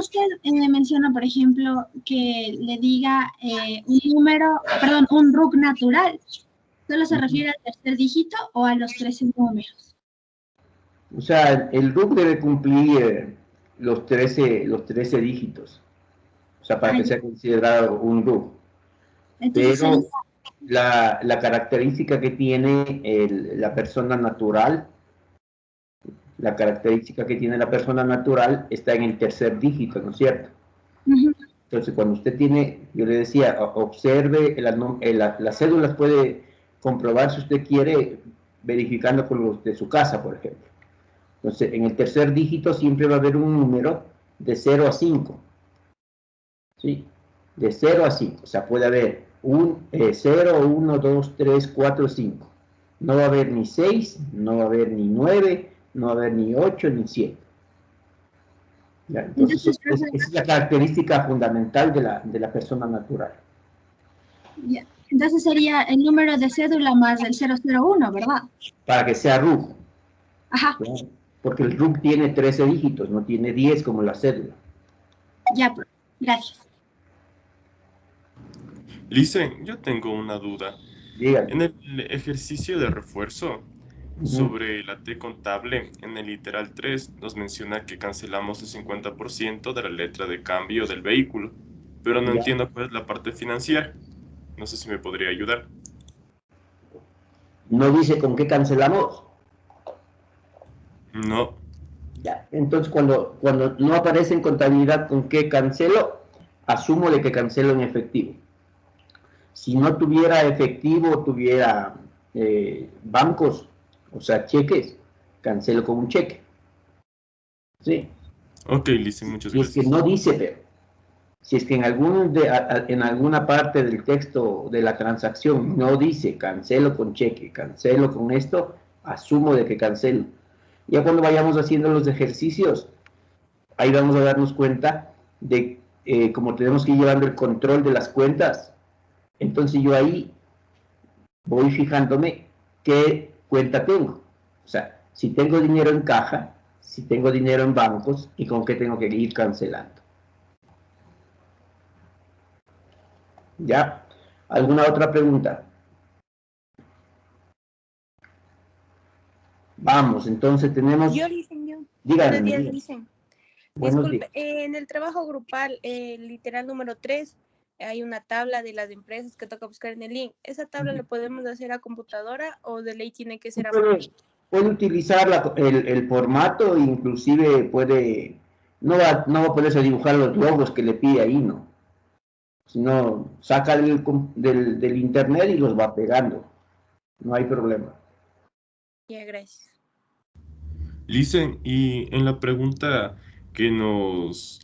usted menciona, por ejemplo, que le diga un número, perdón, un RUC natural. ¿Solo se refiere al tercer dígito o a los 13 números? O sea, el RUC debe cumplir los 13 dígitos. O sea, para que sea considerado un RUC. Entonces Pero sería... la característica que tiene la persona natural, la característica que tiene la persona natural está en el tercer dígito, ¿no es cierto? Entonces, cuando usted tiene, yo le decía, observe, las cédulas puede comprobar si usted quiere, verificando con los de su casa, por ejemplo. Entonces, en el tercer dígito siempre va a haber un número de 0 a 5. ¿Sí? De 0 a 5. O sea, puede haber 0, 1, 2, 3, 4, 5. No va a haber ni 6, no va a haber ni 9, no va a haber ni 8, ni 7. ¿Ya? Entonces, esa es la característica fundamental de la persona natural. Ya. Entonces sería el número de cédula más el 001, ¿verdad? Para que sea RUC. Ajá. ¿Ya? Porque el RUC tiene 13 dígitos, no tiene 10 como la cédula. Ya, gracias. Licen, yo tengo una duda. Dígame. En el ejercicio de refuerzo sobre la T contable, en el literal 3 nos menciona que cancelamos el 50% de la letra de cambio del vehículo, pero no entiendo cuál es la parte financiera. No sé si me podría ayudar. ¿No dice con qué cancelamos? No. Ya. Entonces, cuando no aparece en contabilidad con qué cancelo, asumo de que cancelo en efectivo. Si no tuviera efectivo, tuviera bancos, o sea, cheques, cancelo con un cheque. ¿Sí? Ok, Licen, muchas gracias. Si es que no dice, pero si es que en alguna parte del texto de la transacción no dice cancelo con cheque, cancelo con esto, asumo de que cancelo. Ya cuando vayamos haciendo los ejercicios, ahí vamos a darnos cuenta de como tenemos que ir llevando el control de las cuentas, entonces yo ahí voy fijándome qué cuenta tengo. O sea, si tengo dinero en caja, si tengo dinero en bancos y con qué tengo que ir cancelando. ¿Ya? ¿Alguna otra pregunta? Vamos, entonces tenemos... Yo, Licen, yo. Dígame. Buenos días, Licen. Buenos Disculpe, días. en el trabajo grupal, literal número 3, hay una tabla de las empresas que toca buscar en el link. ¿Esa tabla la podemos hacer a computadora o de ley tiene que ser a mano? Puede utilizar el formato, inclusive puede... No va a poderse dibujar los logos que le pide ahí, ¿no? Sino saca del internet y los va pegando. No hay problema. Ya, gracias. Licen, y en la pregunta que nos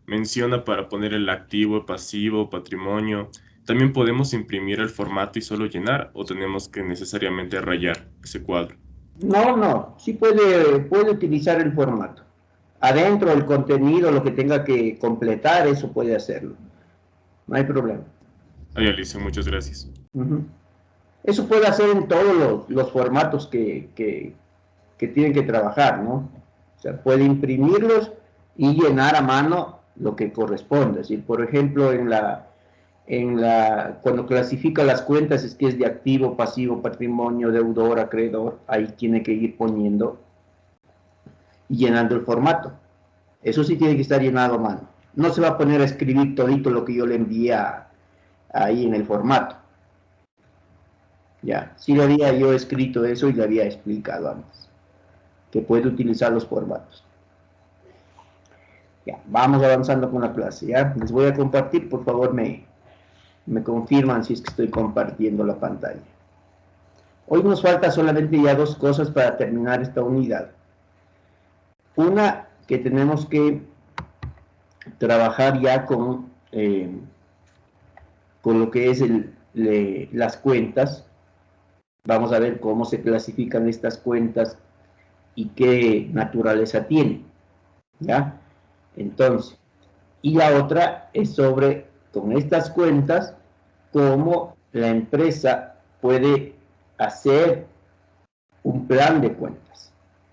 menciona para poner el activo, pasivo, patrimonio, ¿también podemos imprimir el formato y solo llenar o tenemos que necesariamente rayar ese cuadro? No, sí puede utilizar el formato. Adentro el contenido, lo que tenga que completar, eso puede hacerlo. No hay problema. Ay, Alicia, muchas gracias. Eso puede hacer en todos los formatos que tienen que trabajar, ¿no? O sea, puede imprimirlos y llenar a mano lo que corresponde. Es decir, por ejemplo, cuando clasifica las cuentas, es que es de activo, pasivo, patrimonio, deudor, acreedor, ahí tiene que ir poniendo y llenando el formato. Eso sí tiene que estar llenado a mano. No se va a poner a escribir todito lo que yo le envié ahí en el formato. Ya, sí le había yo escrito eso y le había explicado antes, que puede utilizar los formatos. Ya, vamos avanzando con la clase, ya. Les voy a compartir, por favor me confirman si es que estoy compartiendo la pantalla. Hoy nos falta solamente ya dos cosas para terminar esta unidad. Una, que tenemos que trabajar ya con lo que es las cuentas. Vamos a ver cómo se clasifican estas cuentas y qué naturaleza tienen, ¿ya? Entonces, y la otra es sobre, con estas cuentas, cómo la empresa puede hacer un plan de cuentas,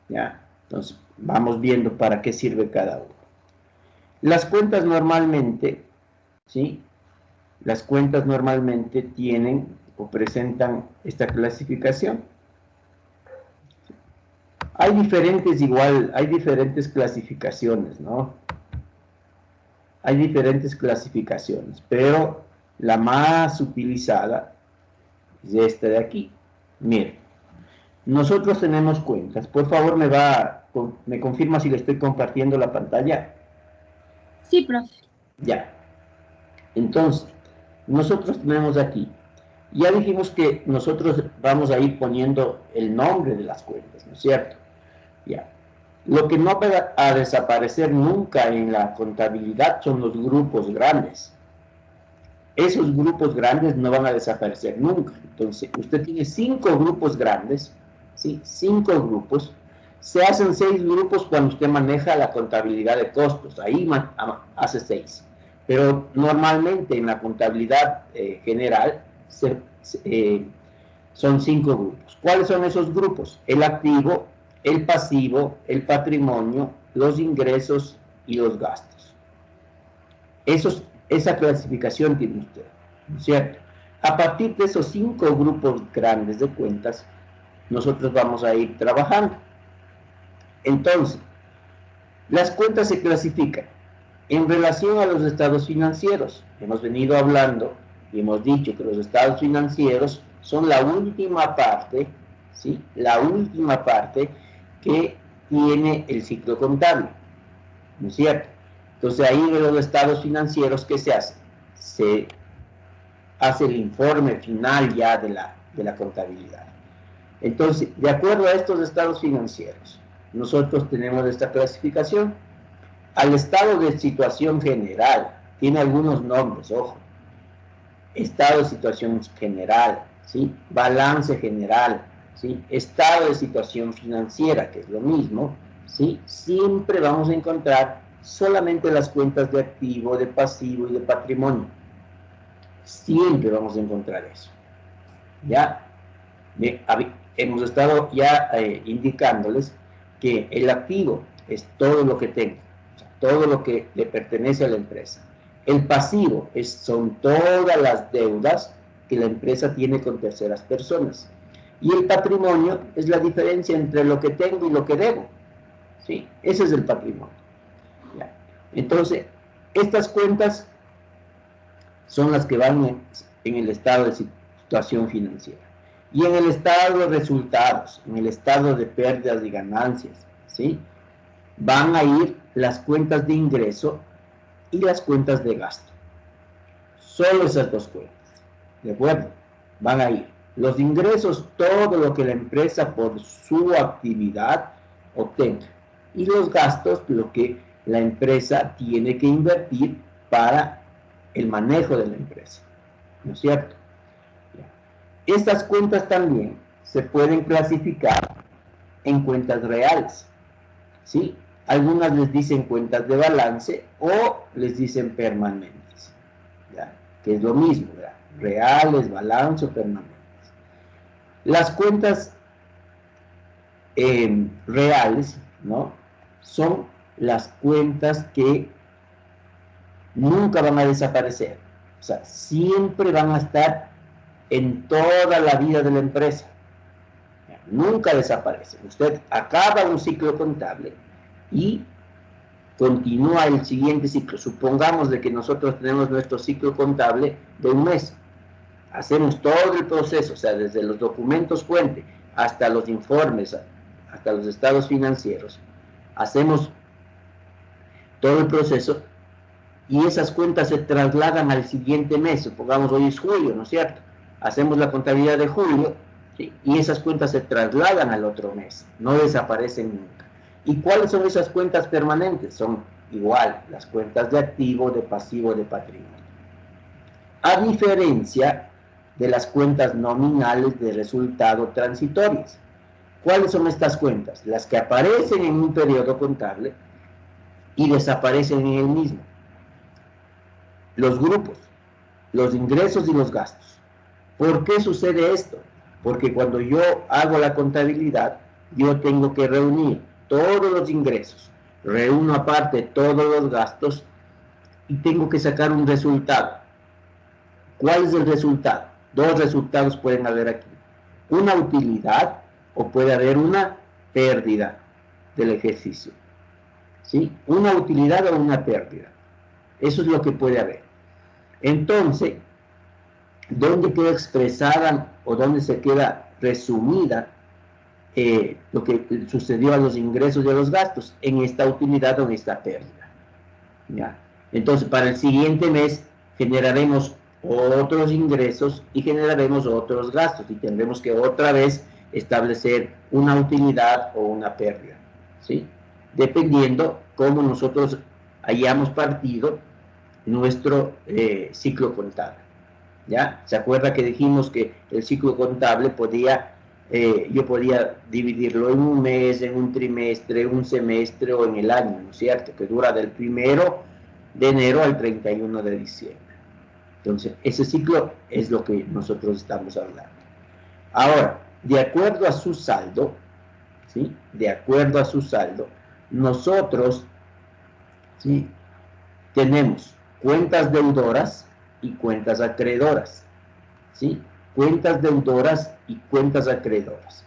¿ya? Entonces, vamos viendo para qué sirve cada uno. Las cuentas normalmente, ¿sí? Las cuentas normalmente tienen o presentan esta clasificación. Hay diferentes clasificaciones, ¿no? Hay diferentes clasificaciones, pero la más utilizada es esta de aquí. Miren, nosotros tenemos cuentas. Por favor, me confirma si le estoy compartiendo la pantalla. Sí, profe. Ya. Entonces, nosotros tenemos aquí. Ya dijimos que nosotros vamos a ir poniendo el nombre de las cuentas, ¿no es cierto? Ya. Lo que no va a desaparecer nunca en la contabilidad son los grupos grandes. Esos grupos grandes no van a desaparecer nunca. Entonces, usted tiene 5 grupos grandes, ¿sí? 5 grupos. Se hacen 6 grupos cuando usted maneja la contabilidad de costos. Ahí hace 6. Pero normalmente en la contabilidad general son 5 grupos. ¿Cuáles son esos grupos? El activo, el pasivo, el patrimonio, los ingresos y los gastos. Esa clasificación tiene usted, ¿no es cierto? A partir de esos 5 grupos grandes de cuentas, nosotros vamos a ir trabajando. Entonces, las cuentas se clasifican en relación a los estados financieros. Hemos venido hablando y hemos dicho que los estados financieros son la última parte, ¿sí? La última parte que tiene el ciclo contable, ¿no es cierto? Entonces ahí de los estados financieros, ¿qué se hace? Se hace el informe final ya de la contabilidad. Entonces, de acuerdo a estos estados financieros, nosotros tenemos esta clasificación. Al estado de situación general, tiene algunos nombres, ojo. Estado de situación general, ¿sí? Balance general, ¿sí? Estado de situación financiera, que es lo mismo, ¿sí? Siempre vamos a encontrar solamente las cuentas de activo, de pasivo y de patrimonio. Siempre vamos a encontrar eso. ¿Ya? Hemos estado ya indicándoles que el activo es todo lo que tenga, o sea, todo lo que le pertenece a la empresa. El pasivo son todas las deudas que la empresa tiene con terceras personas. Y el patrimonio es la diferencia entre lo que tengo y lo que debo. ¿Sí? Ese es el patrimonio. ¿Ya? Entonces, estas cuentas son las que van en el estado de situación financiera. Y en el estado de resultados, en el estado de pérdidas y ganancias, ¿sí? Van a ir las cuentas de ingreso y las cuentas de gasto. Solo esas dos cuentas, ¿de acuerdo? Van a ir. Los ingresos, todo lo que la empresa por su actividad obtenga. Y los gastos, lo que la empresa tiene que invertir para el manejo de la empresa, ¿no es cierto? Estas cuentas también se pueden clasificar en cuentas reales, ¿sí? Algunas les dicen cuentas de balance o les dicen permanentes, ¿ya? Que es lo mismo, ¿verdad? Reales, balance o permanentes. Las cuentas reales, ¿no? Son las cuentas que nunca van a desaparecer, o sea, siempre van a estar en toda la vida de la empresa. Nunca desaparecen. Usted acaba un ciclo contable y continúa el siguiente ciclo. Supongamos de que nosotros tenemos nuestro ciclo contable de un mes. Hacemos todo el proceso, o sea, desde los documentos fuente hasta los informes, hasta los estados financieros. Hacemos todo el proceso y esas cuentas se trasladan al siguiente mes. Supongamos hoy es julio, ¿no es cierto? Hacemos la contabilidad de julio, ¿sí? Y esas cuentas se trasladan al otro mes, no desaparecen nunca. ¿Y cuáles son esas cuentas permanentes? Son igual, las cuentas de activo, de pasivo, de patrimonio. A diferencia de las cuentas nominales de resultado transitorias. ¿Cuáles son estas cuentas? Las que aparecen en un periodo contable y desaparecen en el mismo. Los grupos, los ingresos y los gastos. ¿Por qué sucede esto? Porque cuando yo hago la contabilidad, yo tengo que reunir todos los ingresos, reúno aparte todos los gastos y tengo que sacar un resultado. ¿Cuál es el resultado? Dos resultados pueden haber aquí. Una utilidad o puede haber una pérdida del ejercicio. ¿Sí? Una utilidad o una pérdida. Eso es lo que puede haber. Entonces, ¿dónde queda expresada o dónde se queda resumida lo que sucedió a los ingresos y a los gastos? En esta utilidad o en esta pérdida. ¿Ya? Entonces, para el siguiente mes generaremos otros ingresos y generaremos otros gastos y tendremos que otra vez establecer una utilidad o una pérdida, ¿sí? Dependiendo cómo nosotros hayamos partido nuestro ciclo contable, ¿ya? ¿Se acuerda que dijimos que el ciclo contable yo podía dividirlo en un mes, en un trimestre, un semestre o en el año, ¿no es cierto? Que dura del 1 de enero al 31 de diciembre. Entonces, ese ciclo es lo que nosotros estamos hablando. Ahora, de acuerdo a su saldo, ¿sí? De acuerdo a su saldo, nosotros, ¿sí? Tenemos cuentas deudoras y cuentas acreedoras, ¿sí? Cuentas deudoras y cuentas acreedoras.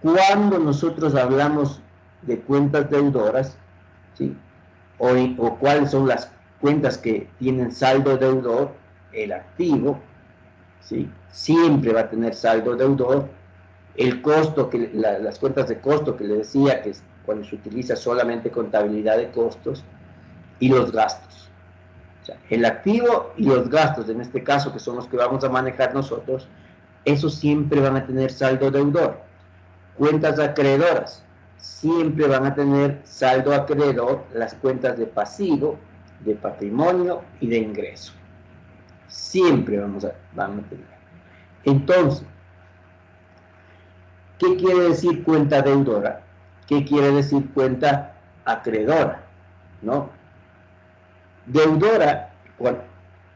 Cuando nosotros hablamos de cuentas deudoras, ¿sí? O cuáles son las cuentas que tienen saldo deudor, el activo, ¿sí? Siempre va a tener saldo deudor. El costo, las cuentas de costo que le decía, que es cuando se utiliza solamente contabilidad de costos, y los gastos. O sea, el activo y los gastos, en este caso, que son los que vamos a manejar nosotros, esos siempre van a tener saldo deudor. Cuentas acreedoras, siempre van a tener saldo acreedor las cuentas de pasivo, de patrimonio y de ingreso. Siempre van a tener. Entonces, ¿qué quiere decir cuenta deudora? ¿Qué quiere decir cuenta acreedora? ¿No? Deudora, bueno,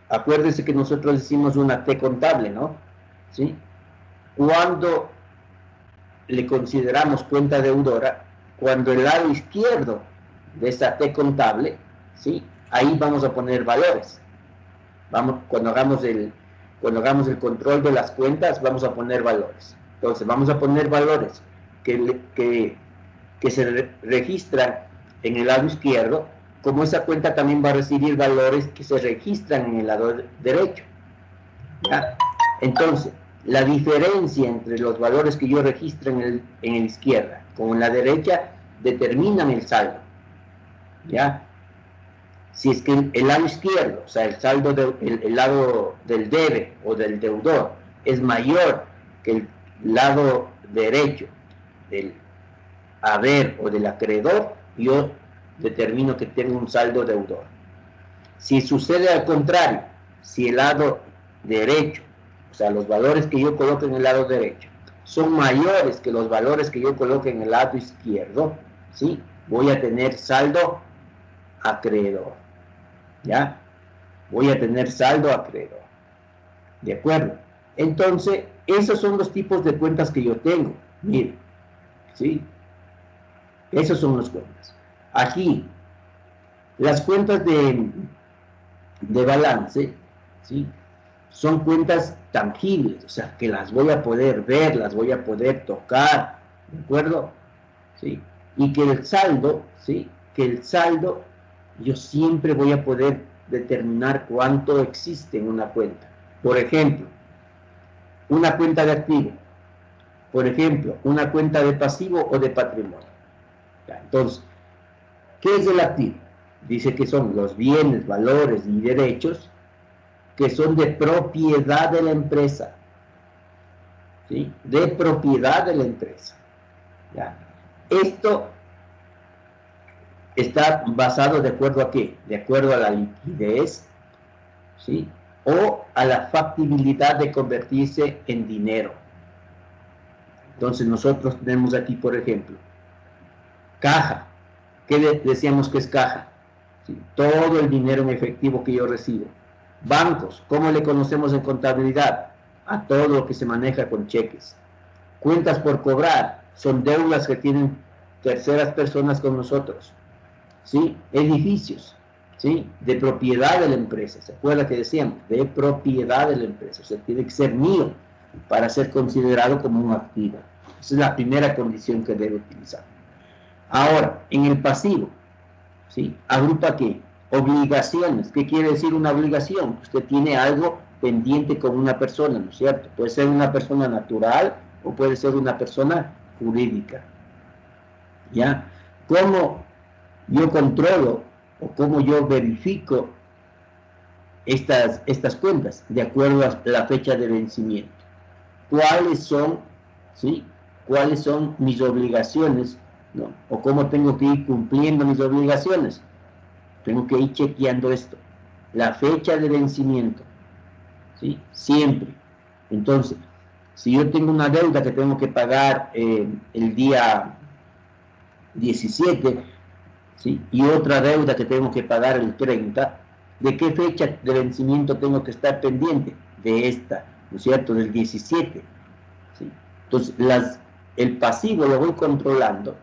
acuérdense que nosotros hicimos una T contable, ¿no? ¿Sí? Cuando le consideramos cuenta deudora, cuando el lado izquierdo de esa T contable, ¿sí? Ahí vamos a poner valores. Cuando hagamos el control de las cuentas, vamos a poner valores. Entonces, vamos a poner valores que se registran en el lado izquierdo, como esa cuenta también va a recibir valores que se registran en el lado derecho. ¿Ya? Entonces, la diferencia entre los valores que yo registro en la izquierda con la derecha determinan el saldo. ¿Ya? Si es que el lado izquierdo, o sea, el lado del debe o del deudor es mayor que el lado derecho del haber o del acreedor, yo determino que tengo un saldo deudor. Si sucede al contrario, si el lado derecho, o sea, los valores que yo coloco en el lado derecho son mayores que los valores que yo coloco en el lado izquierdo, ¿sí? Voy a tener saldo acreedor. ¿Ya? Voy a tener saldo acreedor. ¿De acuerdo? Entonces, esos son los tipos de cuentas que yo tengo. Miren, ¿sí? Esos son las cuentas. Aquí, las cuentas de balance, ¿sí? Son cuentas tangibles, o sea, que las voy a poder ver, las voy a poder tocar, ¿de acuerdo? ¿Sí? Y que el saldo, ¿sí? Que el saldo, yo siempre voy a poder determinar cuánto existe en una cuenta. Por ejemplo, una cuenta de activo. Por ejemplo, una cuenta de pasivo o de patrimonio. Ya, entonces, ¿qué es el activo? Dice que son los bienes, valores y derechos que son de propiedad de la empresa. ¿Sí? De propiedad de la empresa. ¿Ya? Esto está basado de acuerdo a qué? De acuerdo a la liquidez, ¿sí? O a la factibilidad de convertirse en dinero. Entonces nosotros tenemos aquí, por ejemplo, caja. ¿Qué decíamos que es caja? ¿Sí? Todo el dinero en efectivo que yo recibo. Bancos, ¿cómo le conocemos en contabilidad? A todo lo que se maneja con cheques. Cuentas por cobrar, son deudas que tienen terceras personas con nosotros. ¿Sí? Edificios, ¿sí? De propiedad de la empresa. ¿Se acuerda que decíamos? De propiedad de la empresa. O sea, tiene que ser mío para ser considerado como un activo. Esa es la primera condición que debe utilizar. Ahora, en el pasivo, ¿sí? Agrupa ¿qué? Obligaciones. ¿Qué quiere decir una obligación? Usted tiene algo pendiente con una persona, ¿no es cierto? Puede ser una persona natural o puede ser una persona jurídica. ¿Ya? ¿Cómo yo controlo o cómo yo verifico estas cuentas? De acuerdo a la fecha de vencimiento. ¿Cuáles son, ¿sí? ¿Cuáles son mis obligaciones? ¿No? O cómo tengo que ir cumpliendo mis obligaciones. Tengo que ir chequeando esto. La fecha de vencimiento, ¿sí? Siempre. Entonces, si yo tengo una deuda que tengo que pagar el día 17, ¿sí? Y otra deuda que tengo que pagar el 30, ¿de qué fecha de vencimiento tengo que estar pendiente? De esta, ¿no es cierto? Del 17. ¿Sí? Entonces, el pasivo lo voy controlando,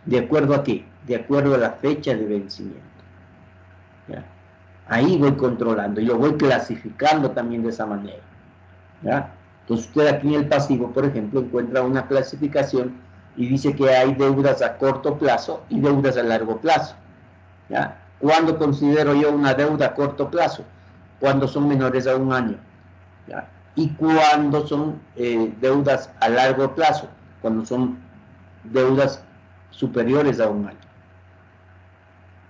¿de acuerdo a qué? De acuerdo a la fecha de vencimiento. ¿Ya? Ahí voy controlando y lo voy clasificando también de esa manera. ¿Ya? Entonces usted aquí en el pasivo, por ejemplo, encuentra una clasificación y dice que hay deudas a corto plazo y deudas a largo plazo. ¿Ya? ¿Cuándo considero yo una deuda a corto plazo? Cuando son menores a un año. ¿Ya? Y cuando son deudas a largo plazo, cuando son deudas superiores a un año.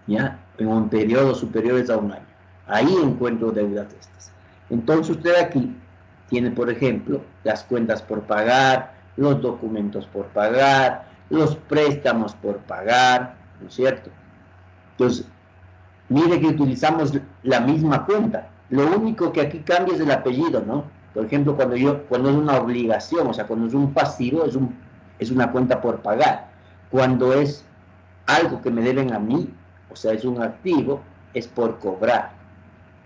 ¿Ya? En periodos superiores a un año. Ahí encuentro deudas de estas. Entonces usted aquí tiene, por ejemplo, las cuentas por pagar, los documentos por pagar, los préstamos por pagar, ¿no es cierto? Entonces, mire que utilizamos la misma cuenta. Lo único que aquí cambia es el apellido, ¿no? Por ejemplo, cuando es una obligación, o sea, cuando es un pasivo, es una cuenta por pagar. Cuando es algo que me deben a mí, o sea, es un activo, es por cobrar,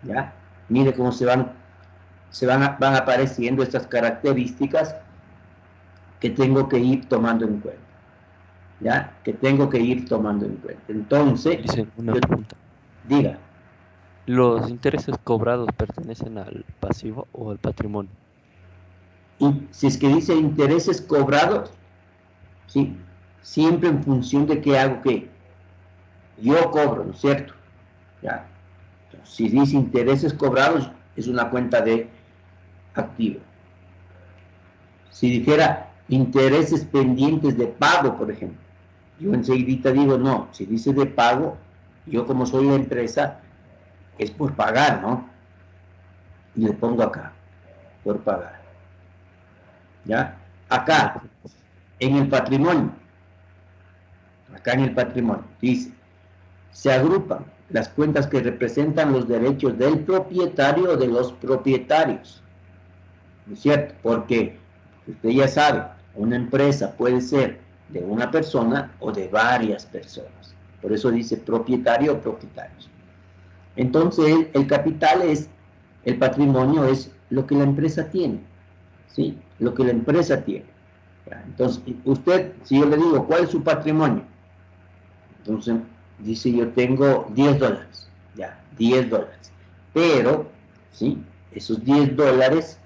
¿ya? Mire cómo van apareciendo estas características que tengo que ir tomando en cuenta, ¿ya? Que tengo que ir tomando en cuenta. Entonces, Dicen una pregunta. Diga. ¿Los intereses cobrados pertenecen al pasivo o al patrimonio? Y si es que dice intereses cobrados, ¿sí? Siempre en función de qué hago, qué. Yo cobro, ¿no es cierto? ¿Ya? Entonces, si dice intereses cobrados, es una cuenta de activo. Si dijera intereses pendientes de pago, por ejemplo, yo enseguida digo, no, si dice de pago, yo como soy la empresa, es por pagar, ¿no? Y le pongo acá, por pagar. ¿Ya? Acá, en el patrimonio, dice, se agrupan las cuentas que representan los derechos del propietario o de los propietarios. ¿No es cierto? Porque usted ya sabe, una empresa puede ser de una persona o de varias personas. Por eso dice propietario o propietarios. Entonces, el capital el patrimonio es lo que la empresa tiene, ¿sí? Lo que la empresa tiene. ¿Ya? Entonces, usted, si yo le digo, ¿cuál es su patrimonio? Entonces, dice, yo tengo $10, ya, $10. Pero, ¿sí? Esos $10,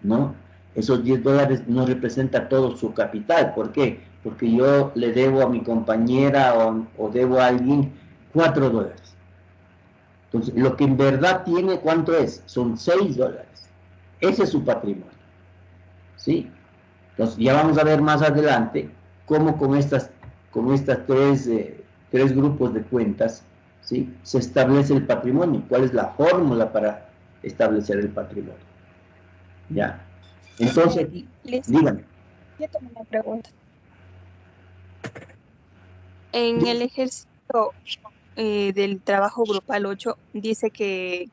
¿no? Esos $10 no representan todo su capital. ¿Por qué? Porque yo le debo a mi compañera o debo a alguien $4. Entonces, lo que en verdad tiene, ¿cuánto es? Son $6. Ese es su patrimonio. ¿Sí? Entonces, ya vamos a ver más adelante cómo con estas tres grupos de cuentas, ¿sí? Se establece el patrimonio. ¿Cuál es la fórmula para establecer el patrimonio? ¿Ya? Entonces, aquí, dígame. Yo tengo una pregunta. En el ejercicio del trabajo grupal 8 dice que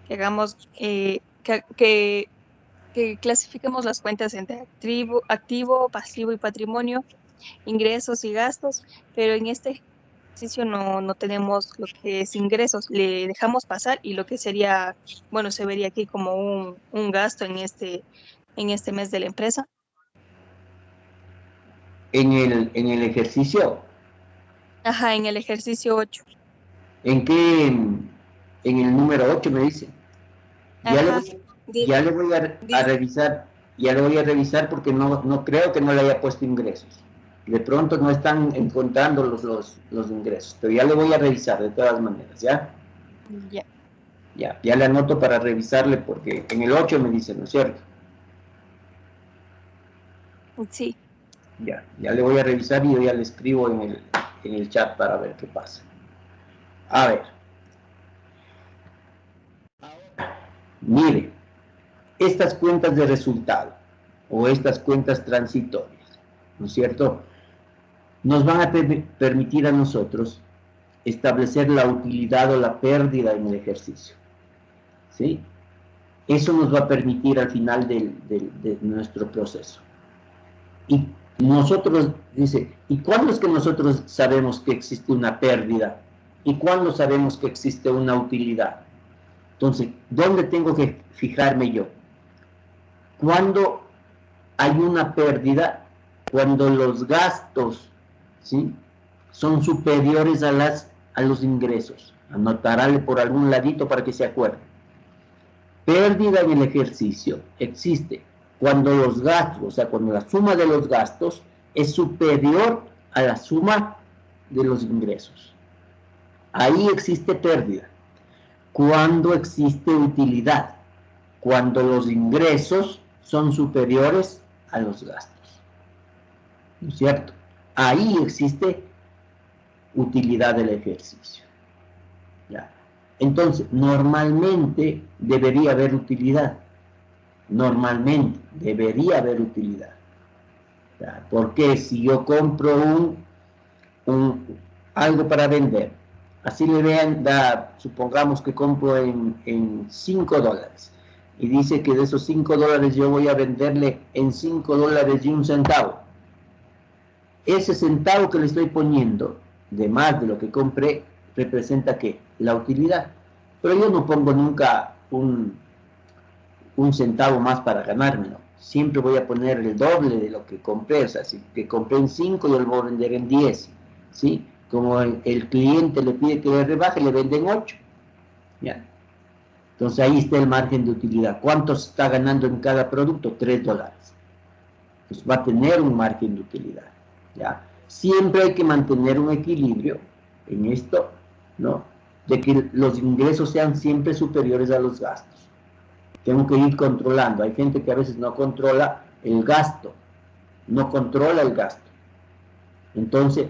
hagamos que clasifiquemos las cuentas entre activo, pasivo y patrimonio, ingresos y gastos, pero en este ejercicio no tenemos lo que es ingresos, le dejamos pasar y lo que sería, bueno, se vería aquí como un gasto en este mes de la empresa. En el ejercicio. Ajá, en el ejercicio 8. ¿En qué? En el número 8 me dice. Ajá. Ya le voy a revisar, ya le voy a revisar porque no creo que no le haya puesto ingresos. De pronto no están encontrando los ingresos, pero ya le voy a revisar de todas maneras, ¿ya? Ya. Ya le anoto para revisarle porque en el 8 me dice, ¿no es cierto? Sí. Ya le voy a revisar y yo ya le escribo en el chat para ver qué pasa. A ver. Mire, estas cuentas de resultado o estas cuentas transitorias, ¿no es cierto? Nos van a permitir a nosotros establecer la utilidad o la pérdida en el ejercicio, ¿sí? Eso nos va a permitir al final de nuestro proceso. Y nosotros, dice, ¿y cuándo es que nosotros sabemos que existe una pérdida? ¿Y cuándo sabemos que existe una utilidad? Entonces, ¿dónde tengo que fijarme yo? Cuando hay una pérdida, cuando los gastos, ¿sí?, son superiores a los ingresos. Anotarle por algún ladito para que se acuerde. Pérdida en el ejercicio existe cuando los gastos, o sea, cuando la suma de los gastos es superior a la suma de los ingresos. Ahí existe pérdida. Cuando existe utilidad, cuando los ingresos son superiores a los gastos. ¿No es cierto? Ahí existe utilidad del ejercicio. ¿Ya? Entonces, normalmente debería haber utilidad. Normalmente debería haber utilidad. ¿Ya? Porque si yo compro algo para vender, así le vean, supongamos que compro en $5 y dice que de esos $5 yo voy a venderle en $5.01. Ese centavo que le estoy poniendo de más de lo que compré representa ¿qué? La utilidad. Pero yo no pongo nunca un centavo más para ganármelo. Siempre voy a poner el doble de lo que compré. O sea, si que compré en 5, yo lo voy a vender en 10. ¿Sí? Como el cliente le pide que le rebaje, le venden 8. ¿Ya? Entonces ahí está el margen de utilidad. ¿Cuánto está ganando en cada producto? $3. Pues va a tener un margen de utilidad. ¿Ya? Siempre hay que mantener un equilibrio en esto, ¿no? De que los ingresos sean siempre superiores a los gastos. Tengo que ir controlando. Hay gente que a veces no controla el gasto, no controla el gasto. Entonces,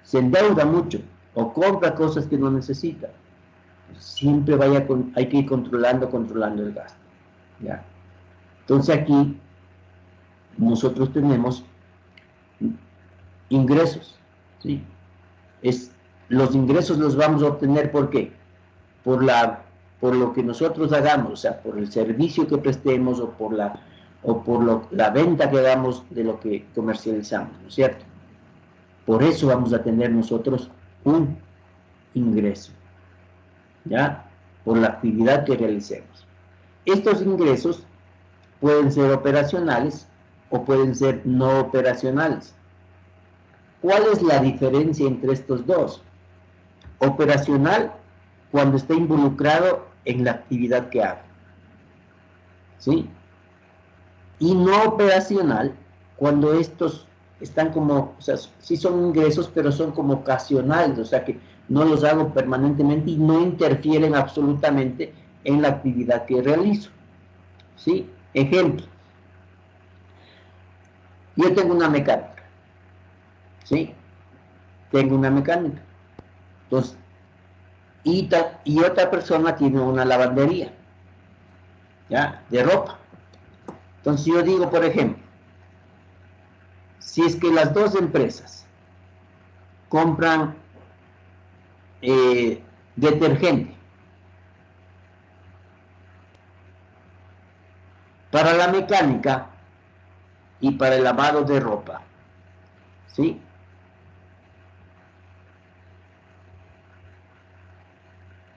se endeuda mucho o compra cosas que no necesita. Siempre hay que ir controlando el gasto. ¿Ya? Entonces aquí nosotros tenemos ingresos, ¿sí? Los ingresos los vamos a obtener ¿por qué? Por lo que nosotros hagamos, o sea, por el servicio que prestemos o por la venta que hagamos de lo que comercializamos, ¿no es cierto? Por eso vamos a tener nosotros un ingreso, ¿ya? Por la actividad que realicemos. Estos ingresos pueden ser operacionales o pueden ser no operacionales. ¿Cuál es la diferencia entre estos dos? Operacional, cuando está involucrado en la actividad que haga, ¿sí? Y no operacional, cuando estos están como, o sea, sí son ingresos, pero son como ocasionales, o sea que no los hago permanentemente y no interfieren absolutamente en la actividad que realizo, ¿sí? Ejemplo, yo tengo una mecánica, ¿sí? Tengo una mecánica, entonces, y otra persona tiene una lavandería, ¿ya? De ropa. Entonces yo digo, por ejemplo, si es que las dos empresas compran detergente para la mecánica y para el lavado de ropa, ¿sí?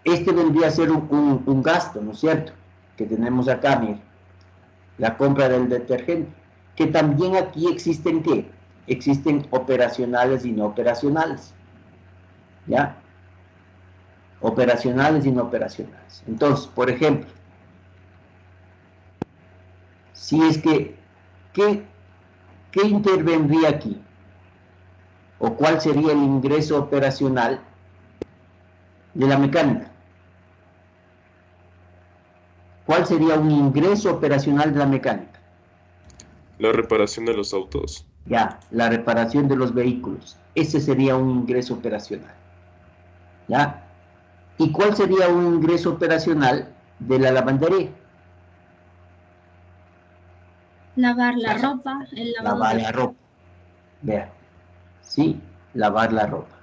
Este vendría a ser un gasto, ¿no es cierto? Que tenemos acá, mire, la compra del detergente, que también aquí existen, ¿qué? Existen operacionales y no operacionales, ¿ya? operacionales y no operacionales. Entonces, por ejemplo, si es que, ¿qué intervendría aquí? ¿O cuál sería el ingreso operacional de la mecánica? ¿Cuál sería un ingreso operacional de la mecánica? La reparación de los autos. Ya, la reparación de los vehículos. Ese sería un ingreso operacional. ¿Ya? ¿Y cuál sería un ingreso operacional de la lavandería? Lavar la ropa, el lavado Lavar de la ropa. Vea. Sí, lavar la ropa.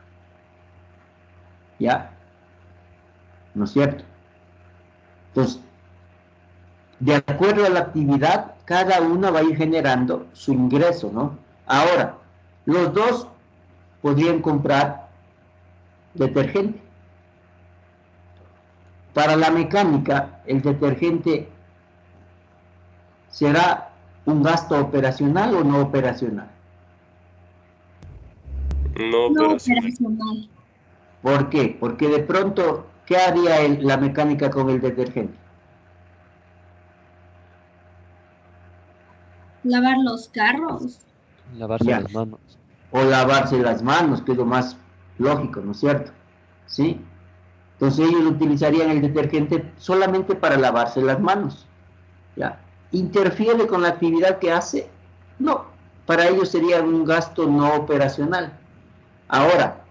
¿Ya? ¿No es cierto? Entonces, de acuerdo a la actividad, cada una va a ir generando su ingreso, ¿no? Ahora, los dos podrían comprar detergente. Para la mecánica, el detergente será un gasto operacional o no operacional. No no operacional. operacional. ¿Por qué? Porque de pronto, ¿qué haría la mecánica con el detergente? Lavar los carros. Lavarse Ya. las manos. O lavarse las manos, que es lo más lógico, ¿no es cierto? ¿Sí? Entonces ellos utilizarían el detergente solamente para lavarse las manos. ¿Ya? ¿Interfiere con la actividad que hace? No, para ellos sería un gasto no operacional. Ahora,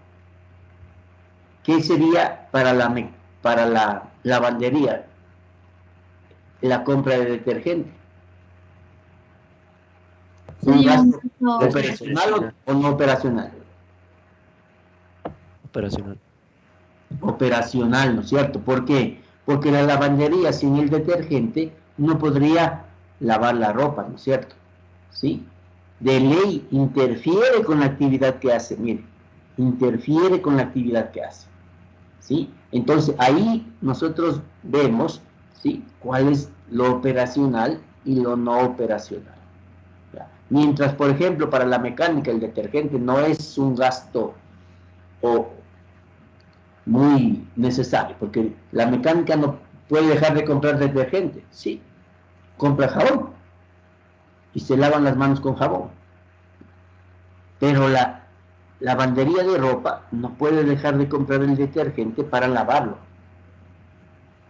¿qué sería para la lavandería? La compra de detergente. ¿Un Sería un gasto gasto operacional o no operacional? Operacional. Operacional, ¿no es cierto? ¿Por qué? Porque la lavandería sin el detergente no podría lavar la ropa, ¿no es cierto? ¿Sí? De ley interfiere con la actividad que hace, mire, interfiere con la actividad que hace, ¿sí? Entonces ahí nosotros vemos, ¿sí? Cuál es lo operacional y lo no operacional. ¿Ya? Mientras, por ejemplo, para la mecánica el detergente no es un gasto o muy necesario, porque la mecánica no puede dejar de comprar detergente, sí, compra jabón y se lavan las manos con jabón, pero la lavandería de ropa no puede dejar de comprar el detergente para lavarlo,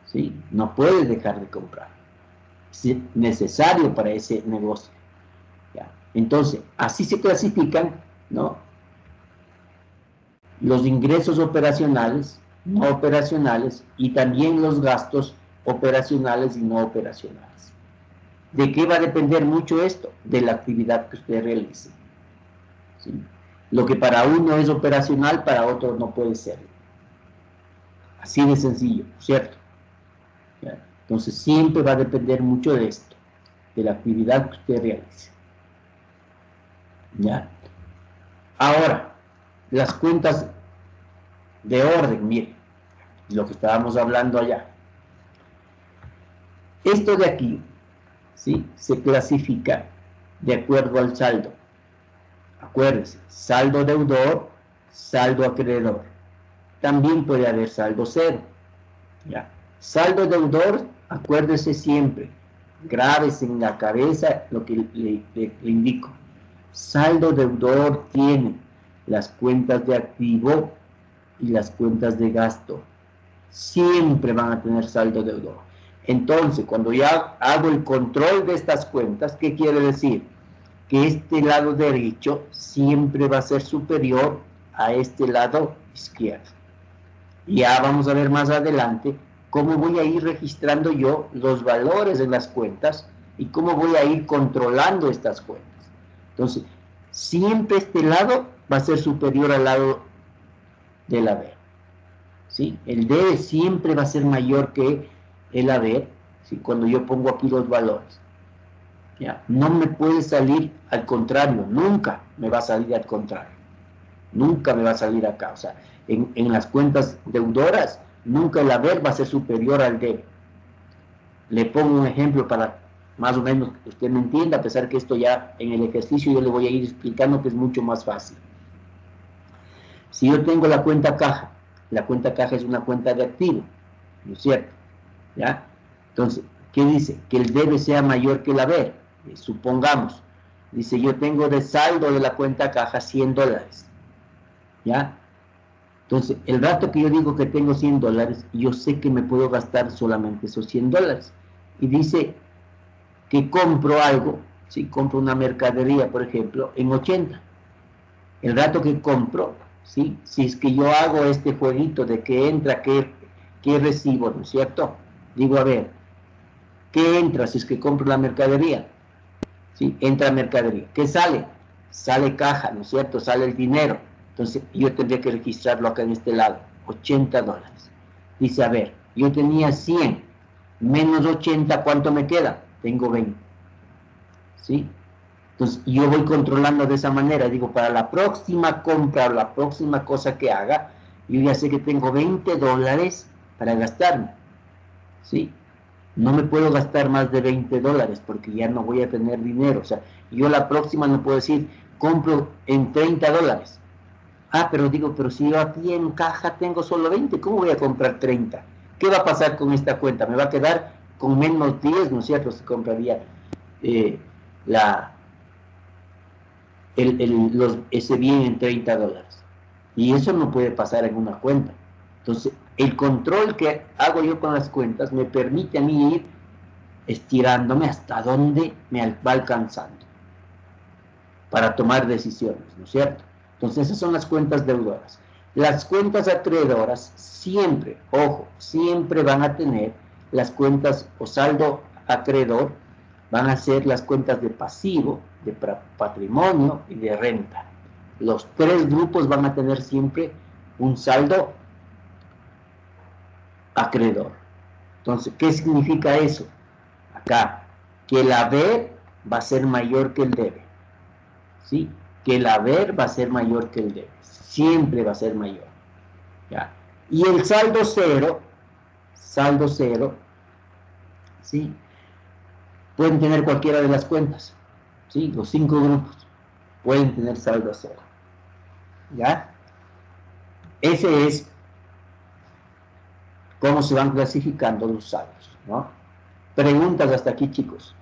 sí, no puede dejar de comprar, es necesario para ese negocio. ¿Ya? Entonces, así se clasifican, ¿no?, los ingresos operacionales, no operacionales, y también los gastos operacionales y no operacionales. ¿De qué va a depender mucho esto? De la actividad que usted realice. ¿Sí? Lo que para uno es operacional, para otro no puede ser. Así de sencillo, ¿cierto? ¿Ya? Entonces siempre va a depender mucho de esto, de la actividad que usted realice. ¿Ya? Ahora, las cuentas de orden, mire, lo que estábamos hablando allá. Esto de aquí, ¿sí?, se clasifica de acuerdo al saldo. Acuérdense, saldo deudor, saldo acreedor. También puede haber saldo cero. ¿Ya? Saldo deudor, acuérdese siempre, grábese en la cabeza lo que le indico. Saldo deudor tiene las cuentas de activo y las cuentas de gasto. Siempre van a tener saldo deudor. Entonces, cuando ya hago el control de estas cuentas, ¿qué quiere decir? Que este lado derecho siempre va a ser superior a este lado izquierdo. Ya vamos a ver más adelante cómo voy a ir registrando yo los valores en las cuentas y cómo voy a ir controlando estas cuentas. Entonces, siempre este lado va a ser superior al lado del haber. ¿Sí? El debe siempre va a ser mayor que el haber, ¿sí?, cuando yo pongo aquí los valores. ¿Ya? No me puede salir al contrario, nunca me va a salir al contrario, nunca me va a salir acá. O sea, en las cuentas deudoras, nunca el haber va a ser superior al debe. Le pongo un ejemplo para más o menos que usted me entienda, a pesar que esto ya en el ejercicio yo le voy a ir explicando que es mucho más fácil. Si yo tengo la cuenta caja La cuenta caja es una cuenta de activo, ¿no es cierto? ¿Ya? Entonces, ¿qué dice? Que el debe sea mayor que el haber. Supongamos, dice, yo tengo de saldo de la cuenta caja $100, ¿ya? Entonces, el rato que yo digo que tengo $100, yo sé que me puedo gastar solamente esos $100. Y dice que compro algo, si compro una mercadería, por ejemplo, en 80. El rato que compro, ¿sí? Si es que yo hago este jueguito de que entra, que recibo, ¿no es cierto? Digo, a ver, ¿qué entra si es que compro la mercadería? ¿Sí? Entra mercadería. ¿Qué sale? Sale caja, ¿no es cierto? Sale el dinero. Entonces, yo tendría que registrarlo acá en este lado, $80. Dice, a ver, yo tenía 100, menos 80, ¿cuánto me queda? Tengo 20. ¿Sí? Entonces, yo voy controlando de esa manera. Digo, para la próxima compra o la próxima cosa que haga, yo ya sé que tengo $20 para gastarme. ¿Sí? No me puedo gastar más de $20 porque ya no voy a tener dinero. O sea, yo la próxima no puedo decir, compro en $30. Ah, pero digo, pero si yo aquí en caja tengo solo 20, ¿cómo voy a comprar 30? ¿Qué va a pasar con esta cuenta? Me va a quedar con menos 10, ¿no es cierto? Se compraría ese bien en $30. Y eso no puede pasar en una cuenta. Entonces, el control que hago yo con las cuentas me permite a mí ir estirándome hasta donde me va alcanzando para tomar decisiones, ¿no es cierto? Entonces, esas son las cuentas deudoras. Las cuentas acreedoras siempre, ojo, siempre van a tener las cuentas o saldo acreedor, van a ser las cuentas de pasivo, de patrimonio y de renta. Los tres grupos van a tener siempre un saldo acreedor. Entonces, ¿qué significa eso? Acá, que el haber va a ser mayor que el debe. ¿Sí? Que el haber va a ser mayor que el debe. Siempre va a ser mayor. ¿Ya? Y el saldo cero, ¿sí? Pueden tener cualquiera de las cuentas. ¿Sí? Los 5 grupos pueden tener saldo cero. ¿Ya? Ese es cómo se van clasificando los saldos, ¿no? Preguntas hasta aquí, chicos.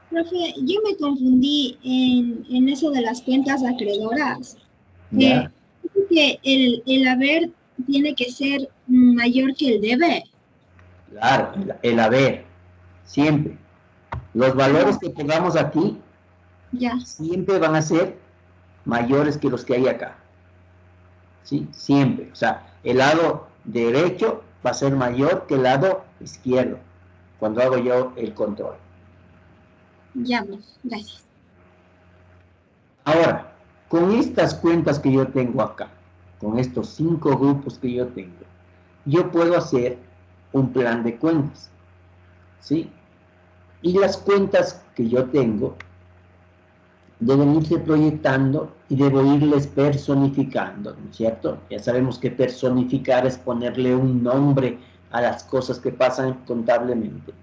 Profe, yo me confundí en eso de las cuentas acreedoras. ¿Ya? Que el haber tiene que ser mayor que el debe. Claro, el haber, siempre. Los valores que pongamos aquí Ya. siempre van a ser mayores que los que hay acá. ¿Sí? Siempre. O sea, el lado derecho va a ser mayor que el lado izquierdo cuando hago yo el control. Ya, gracias. Ahora, con estas cuentas que yo tengo acá, con estos 5 grupos que yo tengo, yo puedo hacer un plan de cuentas. ¿Sí? Y las cuentas que yo tengo deben irse proyectando y debo irles personificando, ¿no es cierto? Ya sabemos que personificar es ponerle un nombre a las cosas que pasan contablemente,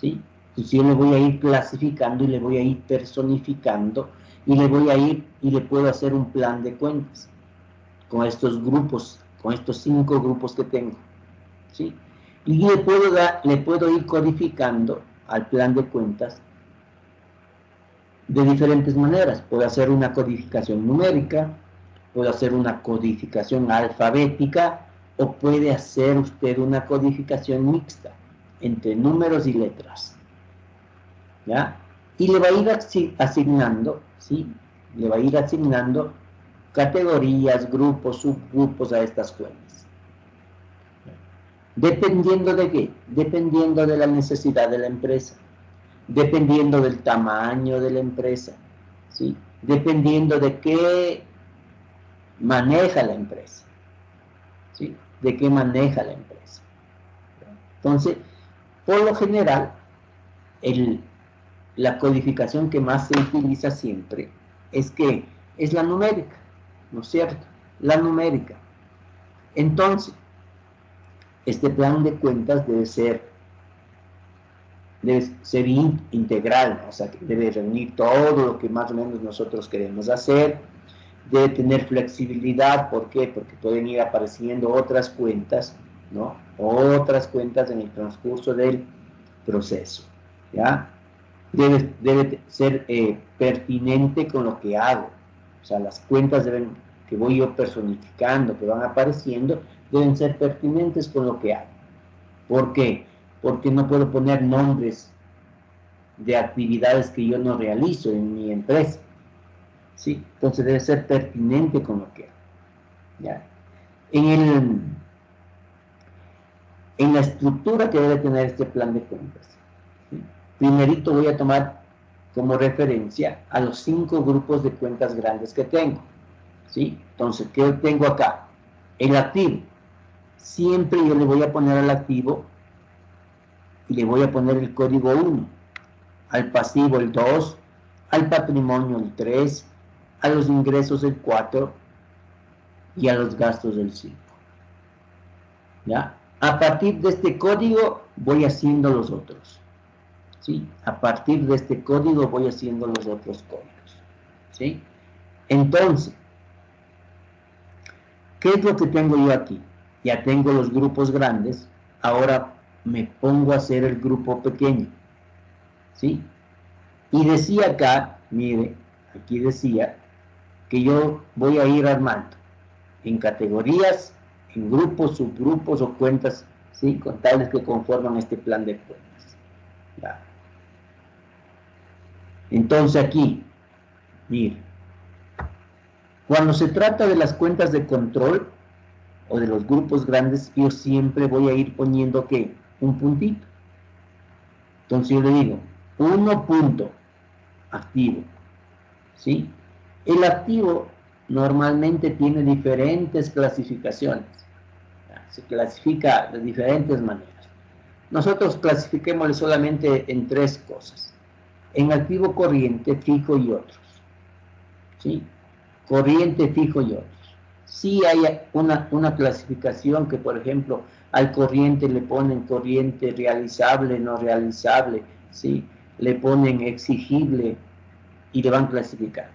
¿sí? Entonces yo le voy a ir clasificando y le voy a ir personificando y le voy a ir y le puedo hacer un plan de cuentas con estos grupos, con estos 5 grupos que tengo, ¿sí? Y le puedo ir codificando al plan de cuentas de diferentes maneras. Puede hacer una codificación numérica, puede hacer una codificación alfabética o puede hacer usted una codificación mixta entre números y letras. ¿Ya? Y le va a ir asignando, ¿sí? Le va a ir asignando categorías, grupos, subgrupos a estas cuentas. ¿Dependiendo de qué? Dependiendo de la necesidad de la empresa. Dependiendo del tamaño de la empresa, ¿sí? Dependiendo de qué maneja la empresa, ¿sí? De qué maneja la empresa. Entonces, por lo general, la codificación que más se utiliza siempre es la numérica, ¿no es cierto? La numérica. Entonces, este plan de cuentas debe ser integral, ¿no? O sea, que debe reunir todo lo que más o menos nosotros queremos hacer, debe tener flexibilidad. ¿Por qué? Porque pueden ir apareciendo otras cuentas, ¿no? Otras cuentas en el transcurso del proceso, ¿ya? Debe ser pertinente con lo que hago. O sea, las cuentas que voy yo personificando, que van apareciendo, deben ser pertinentes con lo que hago. ¿Por qué? Porque no puedo poner nombres de actividades que yo no realizo en mi empresa, ¿sí? Entonces debe ser pertinente con lo que hago, ¿ya? En la estructura que debe tener este plan de cuentas, ¿sí? Primerito voy a tomar como referencia a los 5 grupos de cuentas grandes que tengo, ¿sí? Entonces, ¿qué tengo acá? El activo. Siempre yo le voy a poner al activo y le voy a poner el código 1, al pasivo el 2, al patrimonio el 3, a los ingresos el 4 y a los gastos el 5. ¿Ya? A partir de este código voy haciendo los otros, ¿sí? A partir de este código voy haciendo los otros códigos, ¿sí? Entonces, ¿qué es lo que tengo yo aquí? Ya tengo los grupos grandes, ahora me pongo a hacer el grupo pequeño, ¿sí? Y decía acá, mire, aquí decía que yo voy a ir armando en categorías, en grupos, subgrupos o cuentas, ¿sí? Contables que conforman este plan de cuentas. ¿Ya? Entonces aquí, mire, cuando se trata de las cuentas de control o de los grupos grandes, yo siempre voy a ir poniendo, ¿qué? Un puntito. Entonces yo le digo, 1 punto activo, ¿sí? El activo normalmente tiene diferentes clasificaciones, se clasifica de diferentes maneras. Nosotros clasifiquémosle solamente en 3 cosas: en activo corriente, fijo y otros, ¿sí? Corriente, fijo y otros. Sí hay una clasificación que, por ejemplo, al corriente le ponen corriente realizable, no realizable, ¿sí? Le ponen exigible y le van clasificando.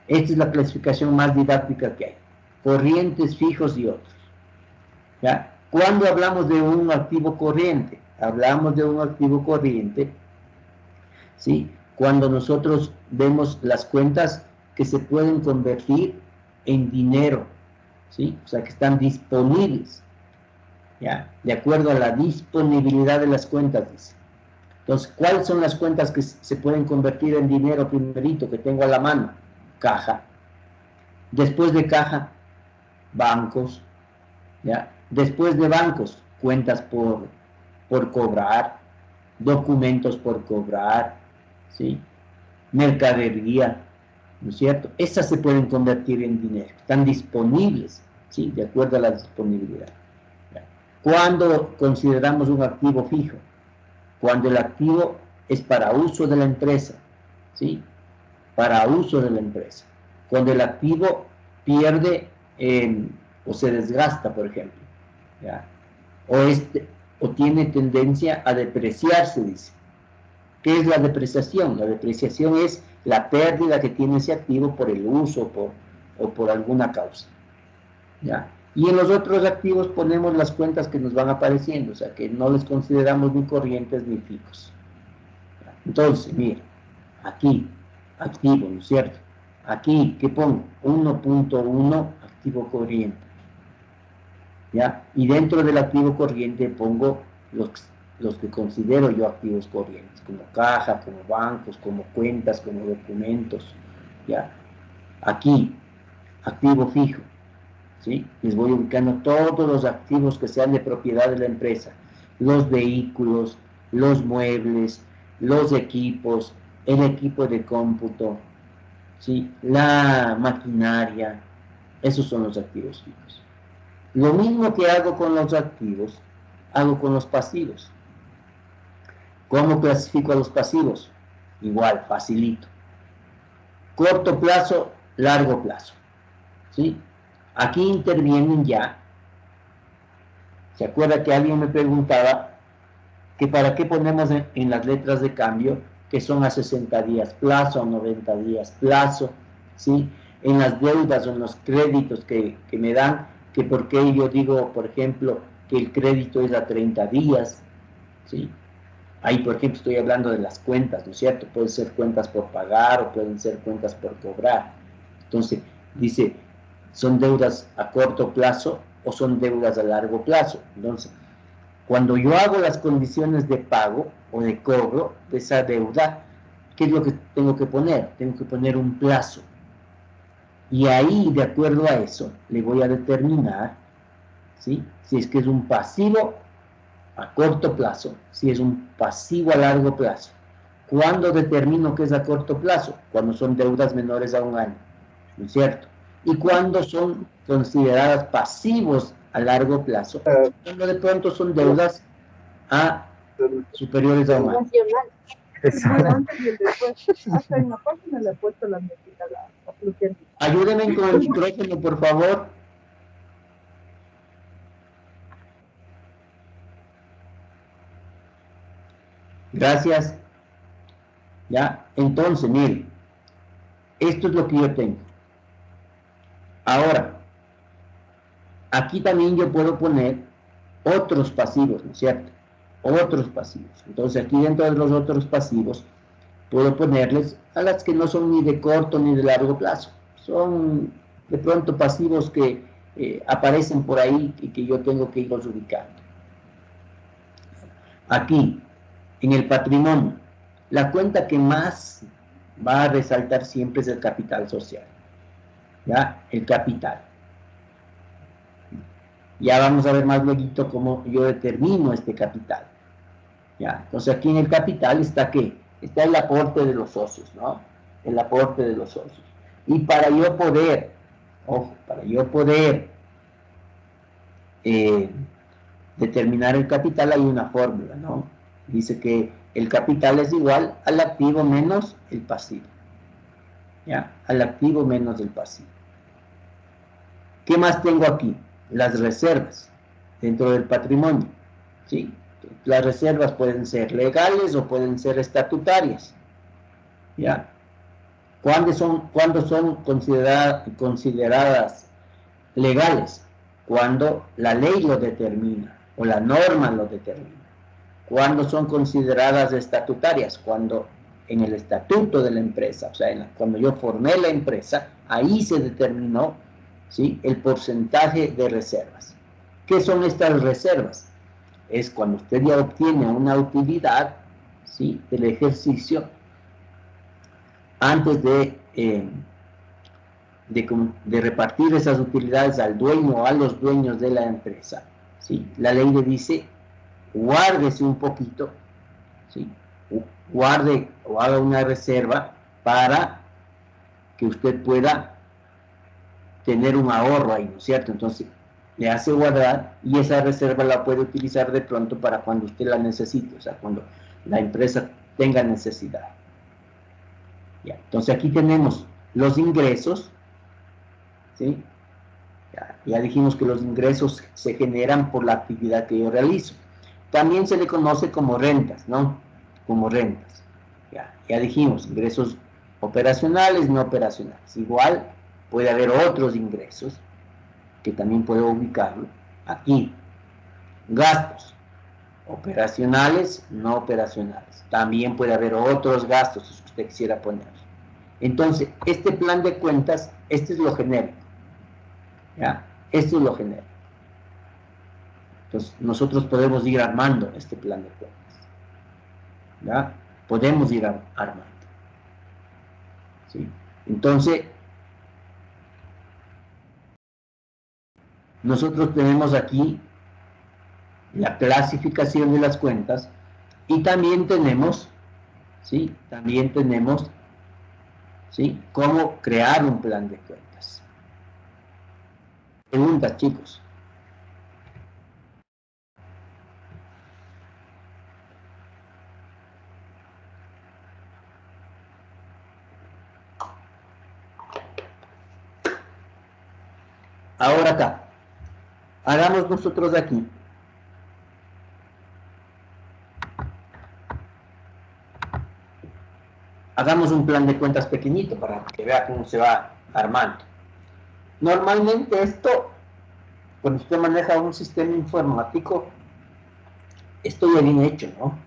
Esta es la clasificación más didáctica que hay: corrientes, fijos y otros, ¿ya? Cuando hablamos de un activo corriente, hablamos de un activo corriente, ¿sí? Cuando nosotros vemos las cuentas que se pueden convertir en dinero, ¿sí? O sea, que están disponibles, ¿ya? De acuerdo a la disponibilidad de las cuentas, dice. Entonces, ¿cuáles son las cuentas que se pueden convertir en dinero primerito que tengo a la mano? Caja. Después de caja, bancos, ¿ya? Después de bancos, cuentas por cobrar, documentos por cobrar, ¿sí? Mercadería, ¿no es cierto? Esas se pueden convertir en dinero, están disponibles, ¿sí? De acuerdo a la disponibilidad. ¿Ya? ¿Cuándo consideramos un activo fijo? Cuando el activo es para uso de la empresa, ¿sí? Para uso de la empresa. Cuando el activo pierde o se desgasta, por ejemplo, ¿ya? O tiene tendencia a depreciarse, dice. ¿Qué es la depreciación? La depreciación es la pérdida que tiene ese activo por el uso o por alguna causa, ¿ya? Y en los otros activos ponemos las cuentas que nos van apareciendo, o sea, que no les consideramos ni corrientes ni fijos. ¿Ya? Entonces, mira, aquí, activo, ¿no es cierto? Aquí, ¿qué pongo? 1.1 activo corriente, ¿ya? Y dentro del activo corriente pongo los que considero yo activos corrientes, como caja, como bancos, como cuentas, como documentos, ¿ya? Aquí, activo fijo, ¿sí? Les voy ubicando todos los activos que sean de propiedad de la empresa: los vehículos, los muebles, los equipos, el equipo de cómputo, ¿sí? La maquinaria. Esos son los activos fijos. Lo mismo que hago con los activos, hago con los pasivos. ¿Cómo clasifico a los pasivos? Igual, facilito. Corto plazo, largo plazo, ¿sí? Aquí intervienen ya. ¿Se acuerda que alguien me preguntaba que para qué ponemos en las letras de cambio que son a 60 días plazo, a 90 días plazo, ¿sí? En las deudas o en los créditos que me dan, que por qué yo digo, por ejemplo, que el crédito es a 30 días, ¿sí? Ahí, por ejemplo, estoy hablando de las cuentas, ¿no es cierto? Pueden ser cuentas por pagar o pueden ser cuentas por cobrar. Entonces, dice, ¿son deudas a corto plazo o son deudas a largo plazo? Entonces, cuando yo hago las condiciones de pago o de cobro de esa deuda, ¿qué es lo que tengo que poner? Tengo que poner un plazo. Y ahí, de acuerdo a eso, le voy a determinar, ¿sí?, si es que es un pasivo a corto plazo, si es un pasivo a largo plazo. ¿Cuándo determino que es a corto plazo? Cuando son deudas menores a un año, ¿no es cierto? Y cuando son consideradas pasivos a largo plazo, cuando de pronto son deudas a superiores a un año. Ayúdenme con el micrófono, por favor. Gracias. Ya, entonces, miren, esto es lo que yo tengo. Ahora, aquí también yo puedo poner otros pasivos, ¿no es cierto? Otros pasivos. Entonces, aquí dentro de los otros pasivos, puedo ponerles a las que no son ni de corto ni de largo plazo. Son de pronto pasivos que aparecen por ahí y que yo tengo que irlos ubicando. Aquí, en el patrimonio, la cuenta que más va a resaltar siempre es el capital social. ¿Ya? El capital. Ya vamos a ver más luego cómo yo determino este capital. ¿Ya? Entonces aquí en el capital está ¿qué? Está el aporte de los socios, ¿no? El aporte de los socios. Y para yo poder, ojo, para yo poder determinar el capital hay una fórmula, ¿no? Dice que el capital es igual al activo menos el pasivo. ¿Ya? Al activo menos el pasivo. ¿Qué más tengo aquí? Las reservas dentro del patrimonio, ¿sí? Las reservas pueden ser legales o pueden ser estatutarias, ¿ya? ¿Cuándo son consideradas legales? Cuando la ley lo determina o la norma lo determina. ¿Cuándo son consideradas estatutarias? Cuando en el estatuto de la empresa, o sea, cuando yo formé la empresa, ahí se determinó, ¿sí?, el porcentaje de reservas. ¿Qué son estas reservas? Es cuando usted ya obtiene una utilidad, ¿sí?, del ejercicio, antes de repartir esas utilidades al dueño o a los dueños de la empresa, ¿sí?, la ley le dice, guárdese un poquito, ¿sí?, guarde o haga una reserva para que usted pueda tener un ahorro ahí, ¿no es cierto? Entonces, le hace guardar y esa reserva la puede utilizar de pronto para cuando usted la necesite, o sea, cuando la empresa tenga necesidad. Ya, entonces aquí tenemos los ingresos, ¿sí? Ya dijimos que los ingresos se generan por la actividad que yo realizo. También se le conoce como rentas, ¿no? Como rentas. Ya dijimos, ingresos operacionales, no operacionales. Igual puede haber otros ingresos que también puedo ubicarlo aquí. Gastos operacionales, no operacionales. También puede haber otros gastos si usted quisiera poner. Entonces, este plan de cuentas, este es lo genérico. ¿Ya? Esto es lo genérico. Entonces, nosotros podemos ir armando este plan de cuentas. ¿Ya? Podemos ir armando. ¿Sí? Entonces, nosotros tenemos aquí la clasificación de las cuentas y también tenemos, ¿sí?, también tenemos, ¿sí?, cómo crear un plan de cuentas. Preguntas, chicos. Ahora acá, hagamos nosotros aquí. hagamos un plan de cuentas pequeñito para que vea cómo se va armando. Normalmente esto, cuando usted maneja un sistema informático, esto ya viene hecho, ¿no?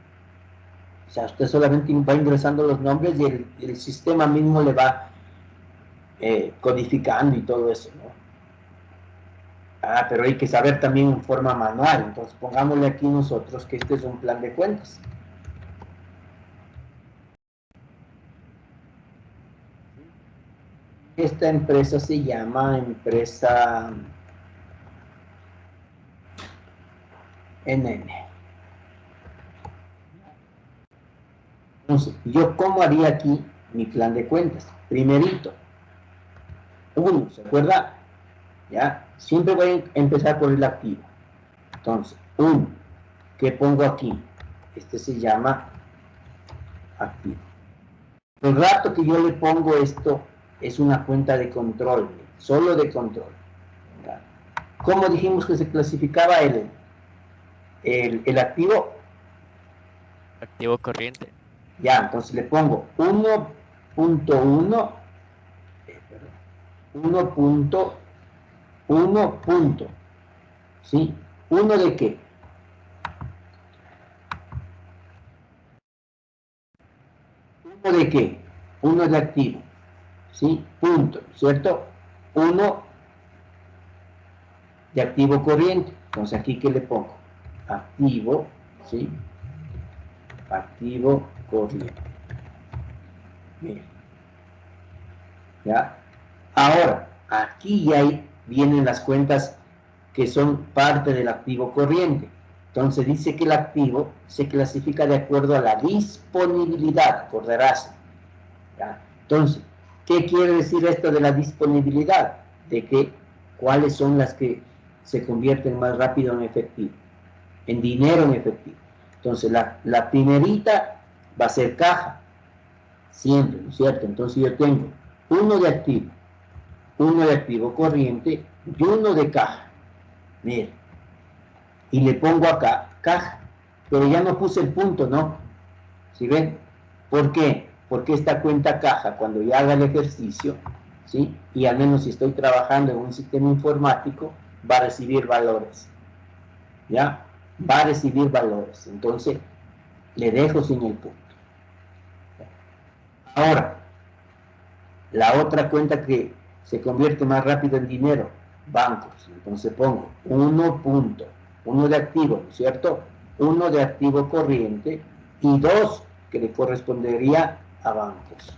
O sea, usted solamente va ingresando los nombres y el sistema mismo le va codificando y todo eso, ¿no? Ah, pero hay que saber también en forma manual. Entonces pongámosle aquí nosotros que este es un plan de cuentas. Esta empresa se llama empresa NN. Entonces, ¿yo cómo haría aquí mi plan de cuentas? Primerito, uno, ¿se acuerda? Ya, siempre voy a empezar por el activo. Entonces, uno, ¿qué pongo aquí? Este se llama activo. El rato que yo le pongo esto es una cuenta de control, solo de control. ¿Ya? ¿Cómo dijimos que se clasificaba el activo? Activo corriente. Ya, entonces le pongo 1.1, 1.1 punto, ¿sí? ¿Uno de qué? ¿Uno de qué? Uno de activo, ¿sí? Punto, ¿cierto? Uno de activo corriente. Entonces, ¿aquí qué le pongo? Activo, ¿sí? Activo corriente. Bien. ¿Ya? Ahora, aquí ya vienen las cuentas que son parte del activo corriente. Entonces dice que el activo se clasifica de acuerdo a la disponibilidad, acordarás. ¿Ya? Entonces, ¿qué quiere decir esto de la disponibilidad? De que cuáles son las que se convierten más rápido en efectivo, en dinero en efectivo. Entonces, la primerita va a ser caja, siempre, ¿no es cierto? Entonces yo tengo uno de activo corriente y uno de caja. Mire, y le pongo acá caja, pero ya no puse el punto, ¿no? ¿Sí ven? ¿Por qué? Porque esta cuenta caja, cuando ya haga el ejercicio, ¿sí? Y al menos si estoy trabajando en un sistema informático, va a recibir valores, ¿ya? Va a recibir valores, entonces le dejo sin el punto. Ahora, la otra cuenta que se convierte más rápido en dinero, bancos. Entonces pongo 1 punto, 1 de activo, ¿no es cierto? 1 de activo corriente y 2 que le correspondería a bancos.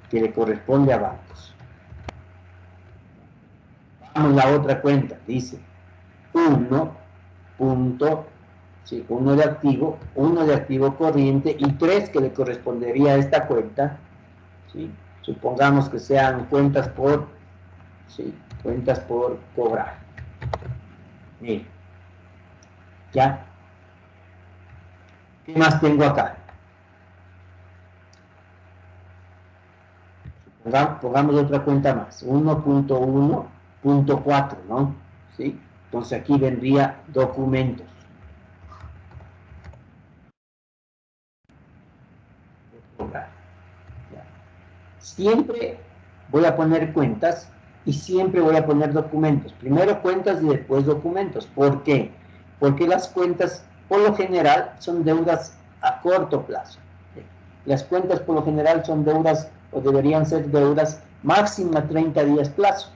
Que le corresponde a bancos. Vamos a la otra cuenta, dice 1 punto, sí, 1 de activo corriente y 3 que le correspondería a esta cuenta, ¿sí? Supongamos que sean cuentas por, ¿sí? Cuentas por cobrar. Mire, ya. ¿Qué más tengo acá? Pongamos otra cuenta más, 1.1.4, ¿no? ¿Sí? Entonces aquí vendría documentos. Siempre voy a poner cuentas y siempre voy a poner documentos. Primero cuentas y después documentos. ¿Por qué? Porque las cuentas, por lo general, son deudas a corto plazo. Las cuentas, por lo general, son deudas o deberían ser deudas máxima 30 días plazo.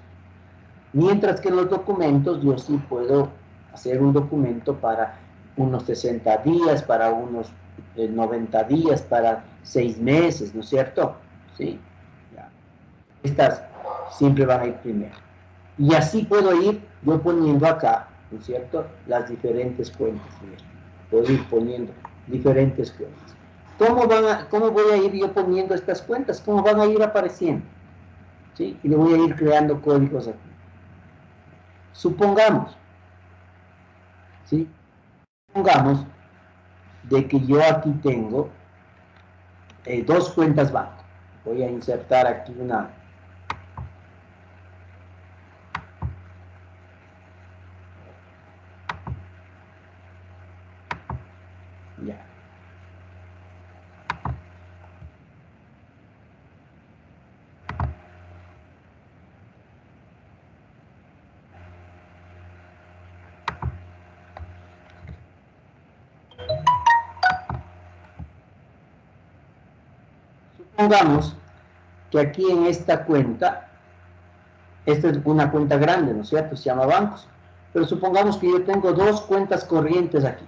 Mientras que en los documentos yo sí puedo hacer un documento para unos 60 días, para unos 90 días, para 6 meses, ¿no es cierto? Sí. Estas siempre van a ir primero. Y así puedo ir yo poniendo acá, ¿no es cierto?, las diferentes cuentas. Puedo ir poniendo diferentes cuentas. ¿Cómo voy a ir yo poniendo estas cuentas? ¿Cómo van a ir apareciendo? ¿Sí? Y le voy a ir creando códigos aquí. Supongamos, ¿sí? Supongamos de que yo aquí tengo dos cuentas banco. Voy a insertar aquí una. Ya. supongamos que aquí en esta cuenta, esta es una cuenta grande, ¿no es cierto? Se llama bancos. Pero supongamos que yo tengo dos cuentas corrientes aquí.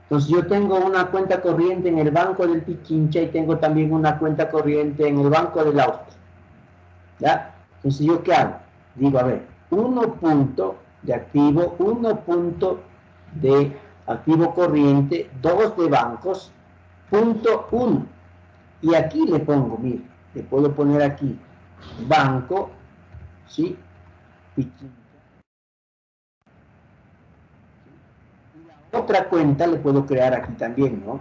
Entonces yo tengo una cuenta corriente en el Banco del Pichincha y tengo también una cuenta corriente en el Banco del Austria. ¿Ya? Entonces yo ¿qué hago? Digo, a ver, 1 punto de activo, 1 punto de activo corriente, 2 de bancos, punto 1. Y aquí le pongo, mire, le puedo poner aquí banco, ¿sí? Pichincha. Otra cuenta le puedo crear aquí también, ¿no?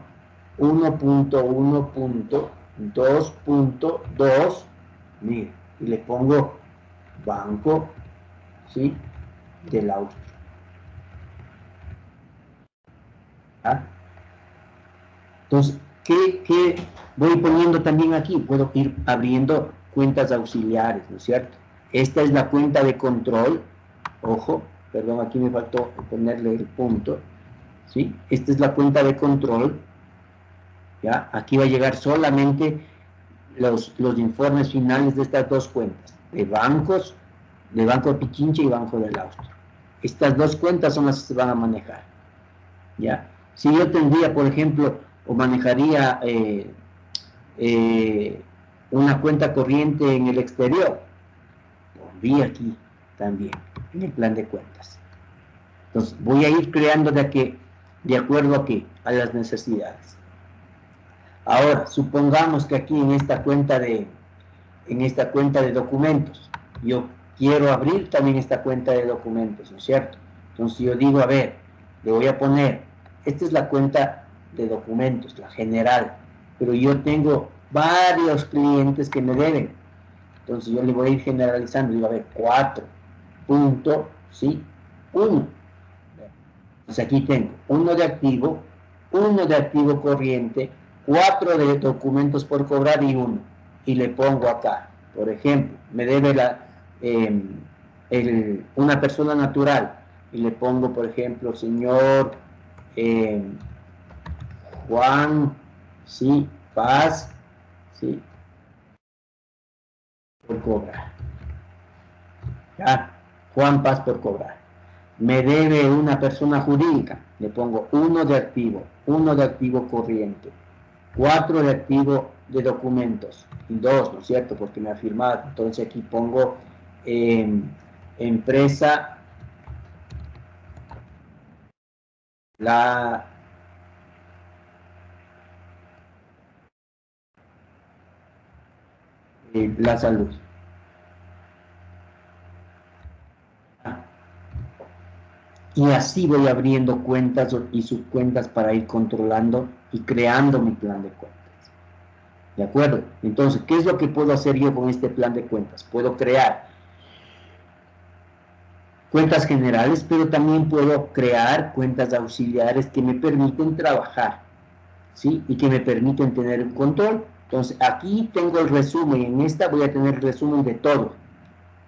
1.1.2.2, mire, y le pongo banco, ¿sí? Del Austria. ¿Ah? Entonces, ¿qué voy poniendo también aquí? Puedo ir abriendo cuentas auxiliares, ¿no es cierto? Esta es la cuenta de control, ojo, perdón, aquí me faltó ponerle el punto, ¿sí? Esta es la cuenta de control, ¿ya? Aquí va a llegar solamente los informes finales de estas dos cuentas, de bancos, de Banco Pichincha y Banco del Austria. Estas dos cuentas son las que se van a manejar, ¿ya? Si yo tendría, por ejemplo, o manejaría una cuenta corriente en el exterior, pondría aquí también, en el plan de cuentas. Entonces, voy a ir creando de acuerdo a qué, a las necesidades. Ahora, supongamos que aquí en esta cuenta de documentos, yo quiero abrir también esta cuenta de documentos, ¿no es cierto? Entonces yo digo, a ver, le voy a poner, esta es la cuenta de documentos, la general, pero yo tengo varios clientes que me deben. Entonces yo le voy a ir generalizando, digo, a ver, 4, punto, ¿sí? 1. Entonces aquí tengo 1 de activo, 1 de activo corriente, 4 de documentos por cobrar y 1. Y le pongo acá, por ejemplo, me debe una persona natural, y le pongo, por ejemplo, señor Juan, ¿sí? Paz, ¿sí? Por cobrar. ¿Ya? Juan Paz por cobrar. Me debe una persona jurídica, le pongo 1 de activo, 1 de activo corriente, 4 de activo de documentos, y 2, ¿no es cierto? Porque me ha firmado. Entonces aquí pongo empresa La Salud. Y así voy abriendo cuentas y subcuentas para ir controlando y creando mi plan de cuentas. ¿De acuerdo? Entonces, ¿qué es lo que puedo hacer yo con este plan de cuentas? Puedo crear cuentas generales, pero también puedo crear cuentas auxiliares que me permiten trabajar, ¿sí? Y que me permiten tener un control. Entonces, aquí tengo el resumen, en esta voy a tener el resumen de todo.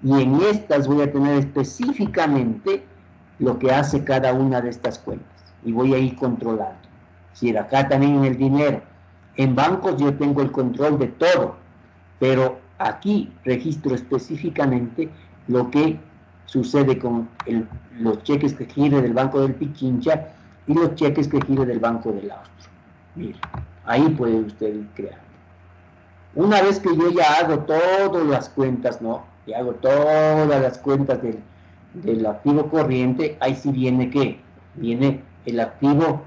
Y en estas voy a tener específicamente lo que hace cada una de estas cuentas. Y voy a ir controlando. Si acá también en el dinero. En bancos yo tengo el control de todo, pero aquí registro específicamente lo que sucede con los cheques que gire del Banco del Pichincha y los cheques que gire del Banco del Austria. Mire, ahí puede usted ir creando. Una vez que yo ya hago todas las cuentas, ¿no? Y hago todas las cuentas del activo corriente, ahí sí viene ¿qué? Viene el activo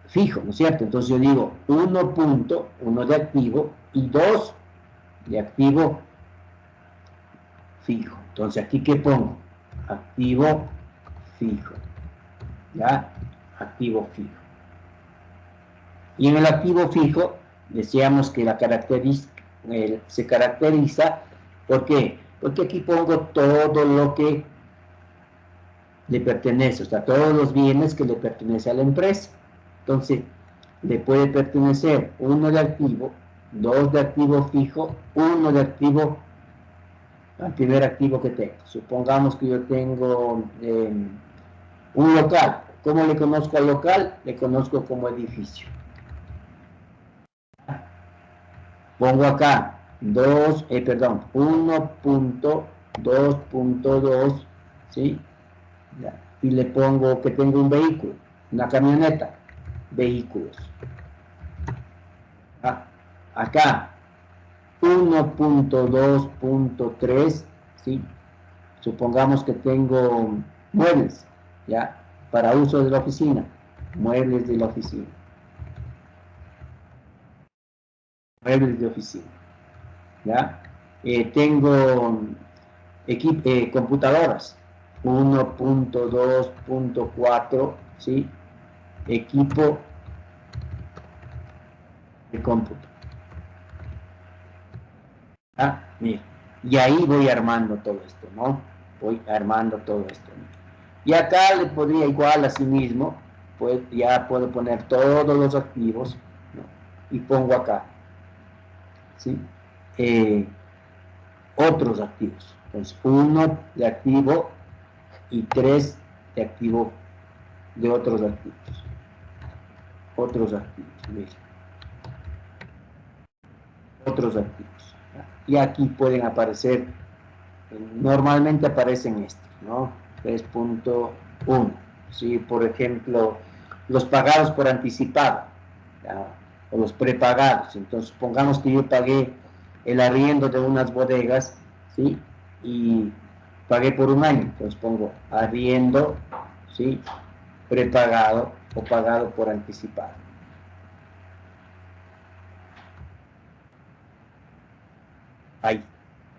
fijo, ¿no es cierto? Entonces yo digo 1 de activo y 2 de activo fijo. Entonces aquí ¿qué pongo? Activo fijo. ¿Ya? Activo fijo. Y en el activo fijo decíamos que la se caracteriza, ¿por qué? Porque aquí pongo todo lo que le pertenece, o sea, todos los bienes que le pertenecen a la empresa. Entonces, le puede pertenecer 1 de activo, 2 de activo fijo, 1 de activo, al primer activo que tengo. Supongamos que yo tengo un local. ¿Cómo le conozco al local? Le conozco como edificio. Pongo acá 1.2.2, ¿sí? Ya. Y le pongo que tengo un vehículo, una camioneta, vehículos. Ah, acá 1.2.3, ¿sí? Supongamos que tengo muebles, ¿ya? Para uso de la oficina, muebles de la oficina. Muebles de oficina, ¿ya? Tengo computadoras, 1.2.4, ¿sí? Equipo de cómputo. ¿Ah? Mira, y ahí voy armando todo esto, ¿no? Voy armando todo esto, ¿no? Y acá le podría igual a sí mismo, pues ya puedo poner todos los activos, ¿no? Y pongo acá, ¿sí? Otros activos. Entonces, 1 de activo y 3 de activo de otros activos. Otros activos, mira. Otros activos. ¿Ya? Y aquí pueden aparecer, normalmente aparecen estos, ¿no? 3.1. ¿Sí? Por ejemplo, los pagados por anticipado, ¿ya? O los prepagados. Entonces, pongamos que yo pagué el arriendo de unas bodegas, ¿sí? Y pagué por un año, entonces pongo arriendo, ¿sí? Prepagado o pagado por anticipado. Ahí.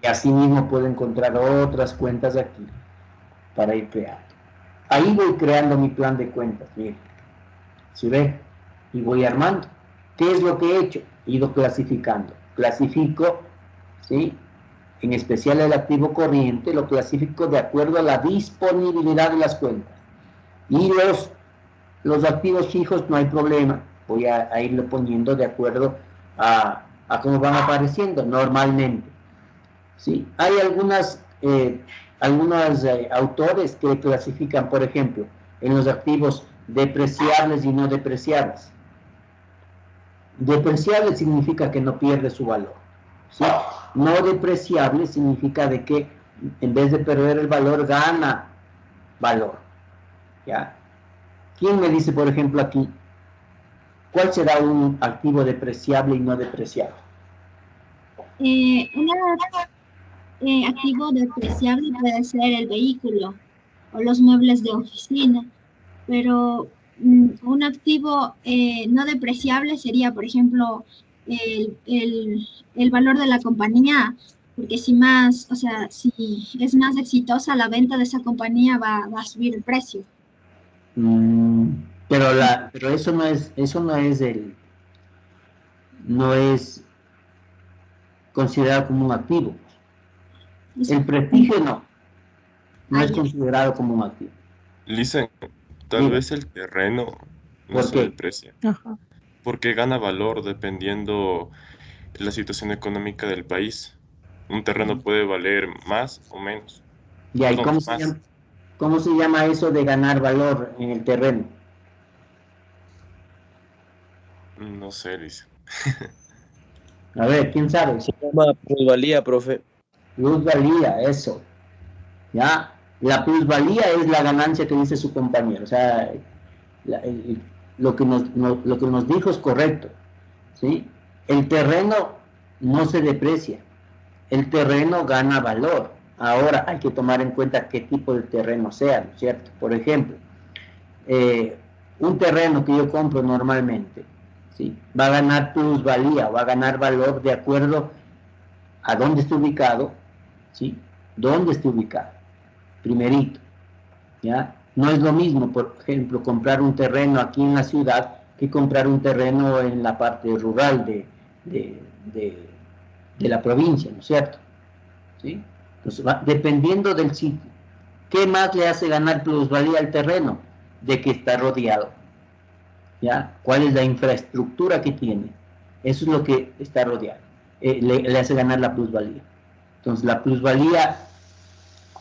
Y así mismo puedo encontrar otras cuentas aquí para ir creando. Ahí voy creando mi plan de cuentas, miren. ¿Sí ve? Y voy armando. ¿Qué es lo que he hecho? He ido clasificando. Clasifico, ¿sí? En especial el activo corriente, lo clasifico de acuerdo a la disponibilidad de las cuentas. Y los activos fijos no hay problema. Voy a irlo poniendo de acuerdo a cómo van apareciendo normalmente. ¿Sí? Hay algunos autores que clasifican, por ejemplo, en los activos depreciables y no depreciables. Depreciable significa que no pierde su valor, ¿sí? No depreciable significa de que en vez de perder el valor, gana valor, ¿ya? ¿Quién me dice, por ejemplo, aquí, cuál será un activo depreciable y no depreciable? Un activo depreciable puede ser el vehículo o los muebles de oficina, pero un activo no depreciable sería, por ejemplo, el valor de la compañía, porque si es más exitosa la venta de esa compañía va a subir el precio. Pero eso no es considerado como un activo. El prestigio no es considerado como un activo. Lisa, tal vez el terreno no se deprecia, porque gana valor dependiendo de la situación económica del país. Un terreno puede valer más o menos. Ya, ¿y cómo se llama eso de ganar valor en el terreno? No sé, Lisa. A ver, ¿quién sabe? Se llama plusvalía, profe. Plusvalía, eso. ¿Ya? La plusvalía es la ganancia que dice su compañero. O sea, lo que nos dijo es correcto, ¿sí? El terreno no se deprecia. El terreno gana valor. Ahora hay que tomar en cuenta qué tipo de terreno sea, ¿no es cierto? Por ejemplo, un terreno que yo compro normalmente, ¿sí? Va a ganar plusvalía, va a ganar valor de acuerdo a dónde esté ubicado, ¿sí? ¿Dónde esté ubicado? Primerito, ¿ya? No es lo mismo, por ejemplo, comprar un terreno aquí en la ciudad que comprar un terreno en la parte rural de la provincia, ¿no es cierto? ¿Sí? Entonces, dependiendo del sitio. ¿Qué más le hace ganar plusvalía al terreno? De que está rodeado. ¿Ya? ¿Cuál es la infraestructura que tiene? Eso es lo que está rodeado. Le hace ganar la plusvalía. Entonces, la plusvalía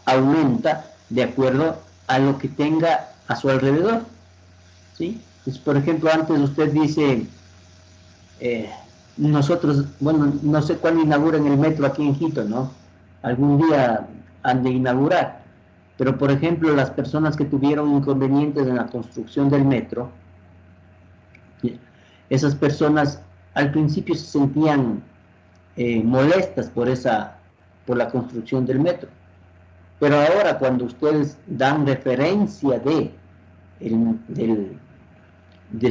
aumenta de acuerdo a lo que tenga a su alrededor. ¿Sí? Entonces, por ejemplo, antes usted dice, nosotros, bueno, no sé cuándo inauguran el metro aquí en Quito, ¿no? Algún día han de inaugurar. Pero, por ejemplo, las personas que tuvieron inconvenientes en la construcción del metro, esas personas al principio se sentían molestas por la construcción del metro. Pero ahora, cuando ustedes dan referencia de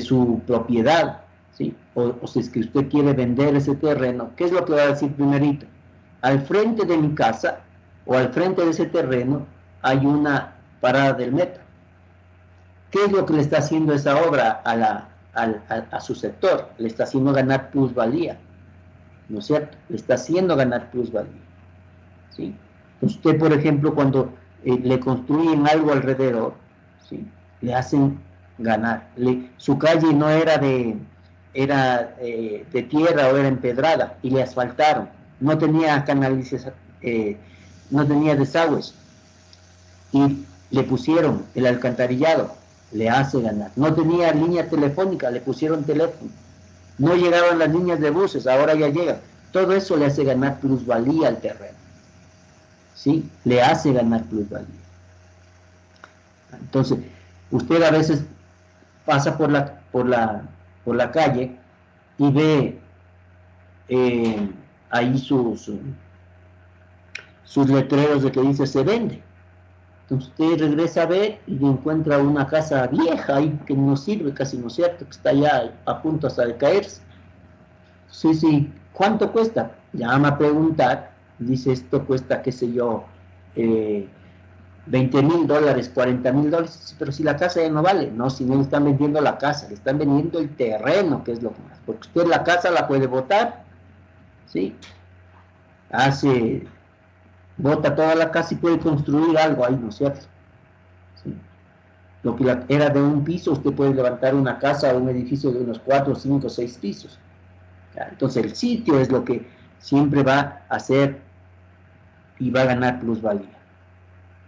su propiedad, ¿sí? O si es que usted quiere vender ese terreno, ¿qué es lo que va a decir primerito? Al frente de mi casa o al frente de ese terreno hay una parada del metro. ¿Qué es lo que le está haciendo esa obra a su sector? Le está haciendo ganar plusvalía, ¿no es cierto? Le está haciendo ganar plusvalía, ¿sí? Usted, por ejemplo, cuando le construyen algo alrededor, ¿sí? Le hacen ganar. Su calle no era de tierra o era empedrada y le asfaltaron. No tenía canalización, no tenía desagües y le pusieron el alcantarillado, le hace ganar. No tenía línea telefónica, le pusieron teléfono. No llegaban las líneas de buses, ahora ya llegan. Todo eso le hace ganar plusvalía al terreno, ¿sí? Le hace ganar plusvalía. Entonces, usted a veces pasa por la calle y ve ahí sus letreros de que dice se vende. Entonces usted regresa a ver y encuentra una casa vieja ahí que no sirve casi, ¿no es cierto? Que está ya a punto hasta de caerse. Sí, sí, ¿cuánto cuesta? Llama a preguntar, dice esto cuesta, qué sé yo, $20,000, $40,000, pero si la casa ya no vale, no, si no le están vendiendo la casa, le están vendiendo el terreno, que es lo más, porque usted la casa la puede botar, ¿sí? Bota toda la casa y puede construir algo ahí, ¿no es cierto? ¿Sí? Lo que era de un piso, usted puede levantar una casa o un edificio de unos 4, 5, 6 pisos. ¿Ya? Entonces el sitio es lo que siempre va a hacer y va a ganar plusvalía.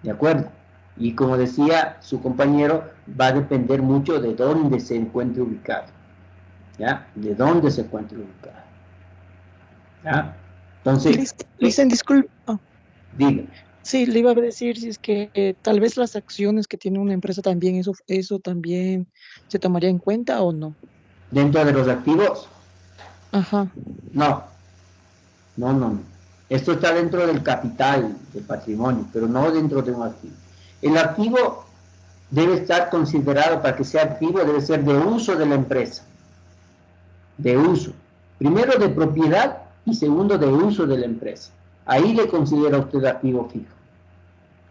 ¿De acuerdo? Y como decía su compañero, va a depender mucho de dónde se encuentre ubicado. ¿Ya? De dónde se encuentre ubicado. ¿Ya? Entonces... Listen, disculpa. Diga. Sí, le iba a decir si es que tal vez las acciones que tiene una empresa también, eso también se tomaría en cuenta o no. ¿Dentro de los activos? Ajá. No. Esto está dentro del capital, del patrimonio, pero no dentro de un activo. El activo debe estar considerado, para que sea activo, debe ser de uso de la empresa. De uso. Primero de propiedad y segundo de uso de la empresa. Ahí le considera usted activo fijo.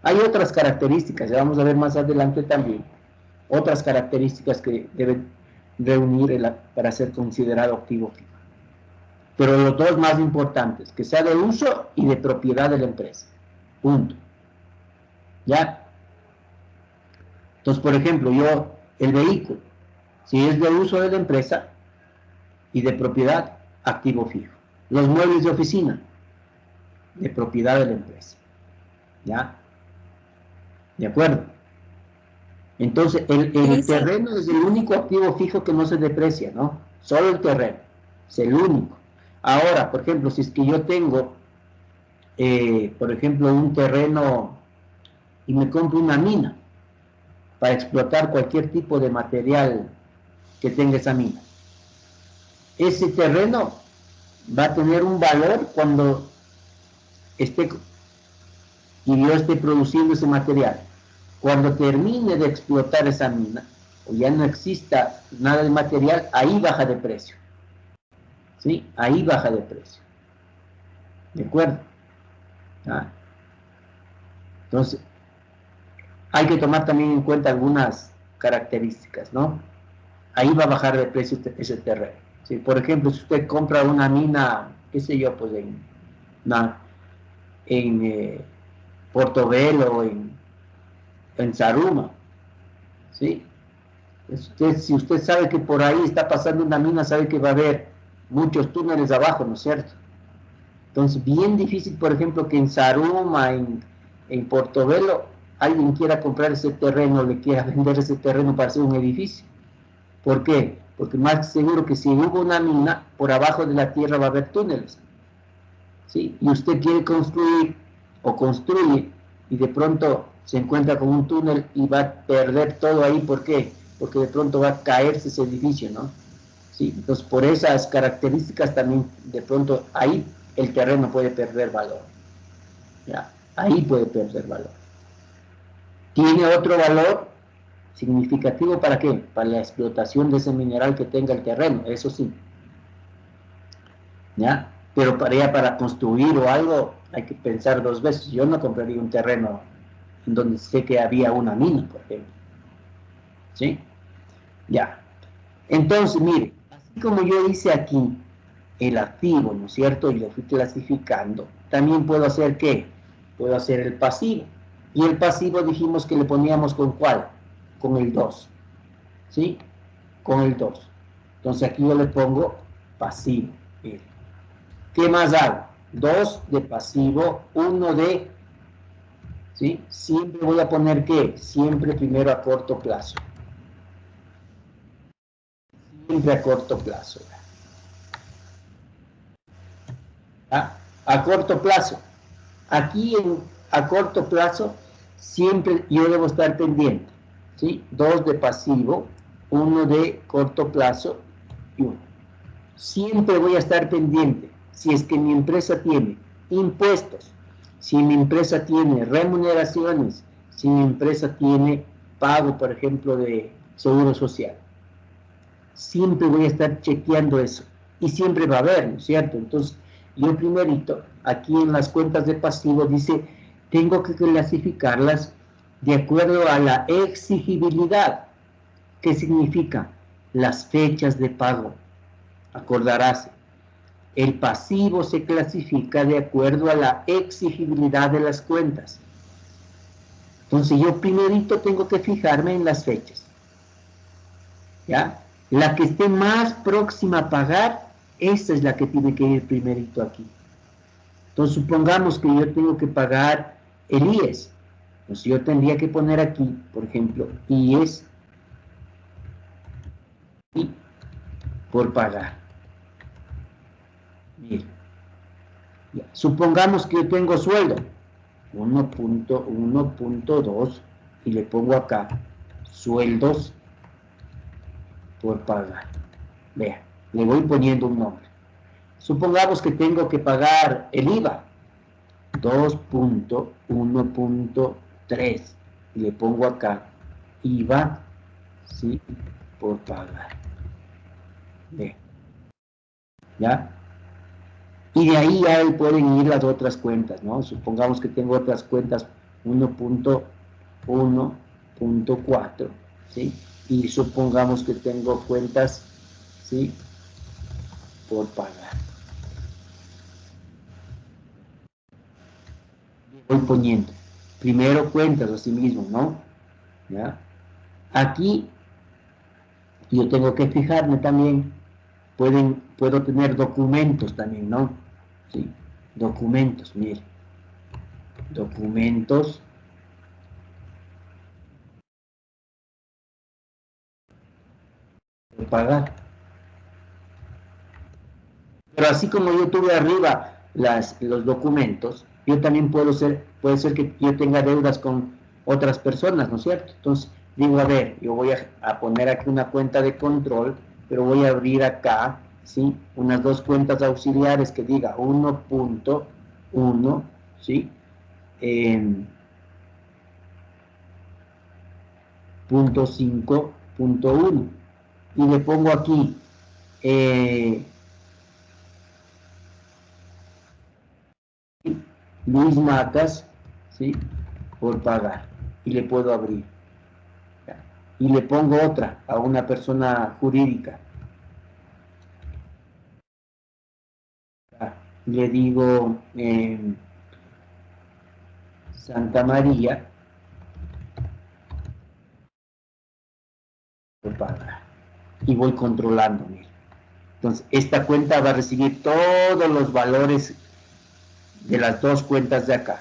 Hay otras características, ya vamos a ver más adelante también, otras características que deben reunir para ser considerado activo fijo. Pero los dos más importantes, que sea de uso y de propiedad de la empresa. Punto. ¿Ya? Entonces, por ejemplo, el vehículo, si es de uso de la empresa y de propiedad, activo fijo. Los muebles de oficina, de propiedad de la empresa. ¿Ya? ¿De acuerdo? Entonces, el terreno es el único activo fijo que no se deprecia, ¿no? Solo el terreno, es el único. Ahora, por ejemplo, si es que yo tengo, por ejemplo, un terreno y me compro una mina para explotar cualquier tipo de material que tenga esa mina, ese terreno va a tener un valor cuando yo esté produciendo ese material. Cuando termine de explotar esa mina, o ya no exista nada de material, ahí baja de precio. ¿Sí? Ahí baja de precio. ¿De acuerdo? ¿Ah? Entonces, hay que tomar también en cuenta algunas características, ¿no? Ahí va a bajar de precio ese terreno. ¿Sí? Por ejemplo, si usted compra una mina, qué sé yo, pues en Portobelo, en Zaruma, ¿sí? Si usted sabe que por ahí está pasando una mina, sabe que va a haber muchos túneles abajo, ¿no es cierto? Entonces, bien difícil, por ejemplo, que en Zaruma, en Portobelo, alguien quiera comprar ese terreno, le quiera vender ese terreno para hacer un edificio. ¿Por qué? porque más seguro que si hubo una mina, por abajo de la tierra va a haber túneles, ¿sí? Y usted quiere construir o construye y de pronto se encuentra con un túnel y va a perder todo ahí. ¿Por qué? Porque de pronto va a caerse ese edificio, ¿no? ¿Sí? Entonces, por esas características también, de pronto, ahí el terreno puede perder valor. ¿Ya? Ahí puede perder valor. ¿Tiene otro valor significativo para qué? Para la explotación de ese mineral que tenga el terreno, eso sí. ¿Ya? Pero para construir o algo hay que pensar dos veces. Yo no compraría un terreno en donde sé que había una mina, por ejemplo. ¿Sí? Ya. Entonces, mire, así como yo hice aquí el activo, ¿no es cierto? Y lo fui clasificando, también puedo hacer ¿qué? Puedo hacer el pasivo. Y el pasivo dijimos que le poníamos ¿con cuál? Con el 2. ¿Sí? Con el 2. Entonces aquí yo le pongo pasivo. Mire. ¿Qué más hago? 2 de pasivo, 1 de... ¿Sí? Siempre voy a poner ¿qué? Siempre primero a corto plazo. Siempre a corto plazo. ¿Ah? A corto plazo. Aquí a corto plazo siempre yo debo estar pendiente. ¿Sí? 2 de pasivo, 1 de corto plazo y 1. Siempre voy a estar pendiente. Si es que mi empresa tiene impuestos, si mi empresa tiene remuneraciones, si mi empresa tiene pago, por ejemplo, de seguro social. Siempre voy a estar chequeando eso. Y siempre va a haber, ¿no es cierto? Entonces, yo primerito, aquí en las cuentas de pasivo dice, tengo que clasificarlas de acuerdo a la exigibilidad. ¿Qué significa? Las fechas de pago. Acordarás, el pasivo se clasifica de acuerdo a la exigibilidad de las cuentas. Entonces yo primerito tengo que fijarme en las fechas. ¿Ya? La que esté más próxima a pagar, esa es la que tiene que ir primerito aquí. Entonces supongamos que yo tengo que pagar el IES. Entonces yo tendría que poner aquí, por ejemplo, IES y por pagar. Mira. Ya. Supongamos que yo tengo sueldo 1.2 y le pongo acá sueldos por pagar. Vean, le voy poniendo un nombre. Supongamos que tengo que pagar el IVA 2.1.3 y le pongo acá IVA, ¿sí? Por pagar. Vean. ¿Ya? Y de ahí ya pueden ir las otras cuentas, ¿no? Supongamos que tengo otras cuentas 1.1.4, ¿sí? Y supongamos que tengo cuentas, ¿sí? Por pagar. Voy poniendo. Primero cuentas así mismo, ¿no? ¿Ya? Aquí yo tengo que fijarme también. Puedo tener documentos también, ¿no? Sí. Documentos, mire. Documentos. Pagar. Pero así como yo tuve arriba los documentos, yo también puede ser que yo tenga deudas con otras personas, ¿no es cierto? Entonces digo, a ver, yo voy a poner aquí una cuenta de control, pero voy a abrir acá, ¿sí? Unas dos cuentas auxiliares que diga 1.1, ¿sí? Punto 5.1 y le pongo aquí Luis Matas, ¿sí? Por pagar y le puedo abrir y le pongo otra a una persona jurídica, le digo Santa María por pagar y voy controlando, mira. Entonces esta cuenta va a recibir todos los valores de las dos cuentas de acá,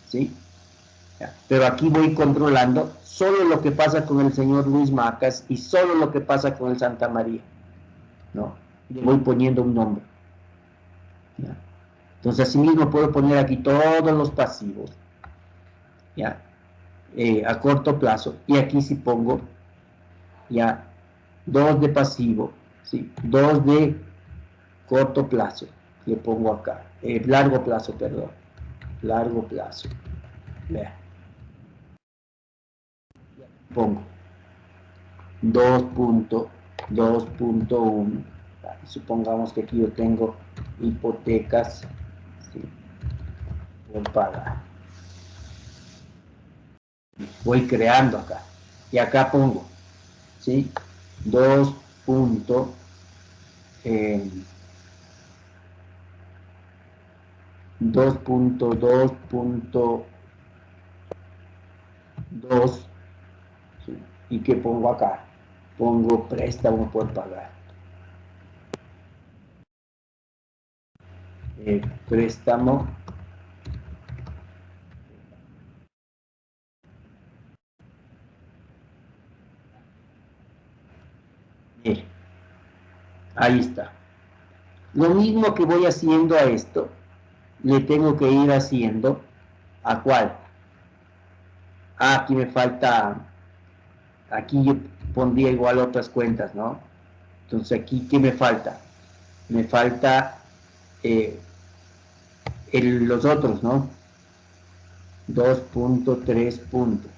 ¿sí? Pero aquí voy controlando solo lo que pasa con el señor Luis Macas y solo lo que pasa con el Santa María, ¿no? Le voy poniendo un nombre, ¿ya? Entonces, asimismo, puedo poner aquí todos los pasivos, ¿ya? A corto plazo, y aquí sí pongo, ya, 2 de pasivo, ¿sí? 2 de corto plazo, le pongo acá, largo plazo, perdón, largo plazo, vea, pongo 2.1, supongamos que aquí yo tengo hipotecas, ¿sí? Por pagar, voy creando acá, y acá pongo, ¿sí? 2. 2.2.2, ¿sí? ¿Y qué pongo acá? Pongo préstamo por pagar. Préstamo ahí está. Lo mismo que voy haciendo a esto, le tengo que ir haciendo ¿a cuál? Aquí me falta, aquí yo pondría igual otras cuentas, ¿no? Entonces aquí, ¿qué me falta? Me falta los otros, ¿no? 2.3 puntos.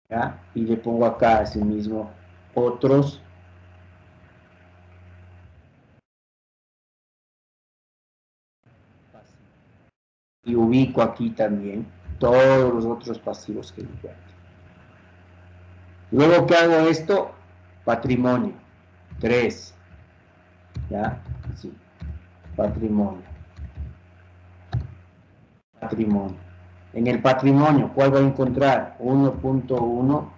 ¿Ya? Y le pongo acá así mismo otros. Y ubico aquí también todos los otros pasivos que encuentro. Luego que hago esto, patrimonio, 3. ¿Ya? Sí. Patrimonio. Patrimonio. En el patrimonio, ¿cuál voy a encontrar? 1.1.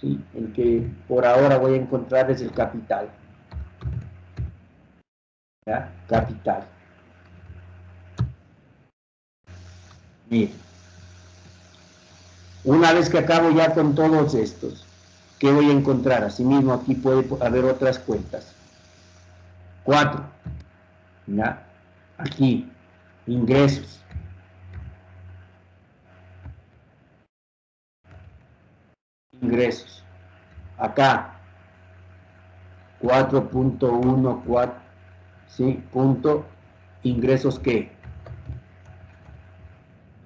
¿Sí? El que por ahora voy a encontrar es el capital. ¿Ya? Capital. Miren. Una vez que acabo ya con todos estos, ¿qué voy a encontrar? Asimismo, aquí puede haber otras cuentas. 4. ¿Ya? Aquí, ingresos. Ingresos. Acá, 4.14, ¿sí? Punto, ingresos ¿qué?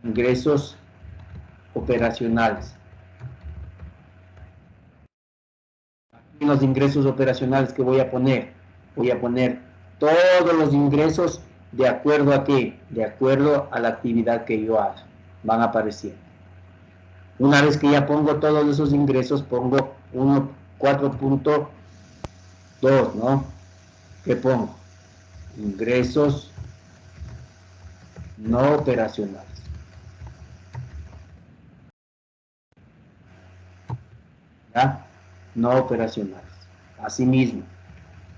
Ingresos operacionales. Aquí los ingresos operacionales que voy a poner todos los ingresos de acuerdo a qué, de acuerdo a la actividad que yo haga, van apareciendo. Una vez que ya pongo todos esos ingresos, pongo 4.2, ¿no? ¿Qué pongo? Ingresos no operacionales. ¿Ya? No operacionales. Asimismo,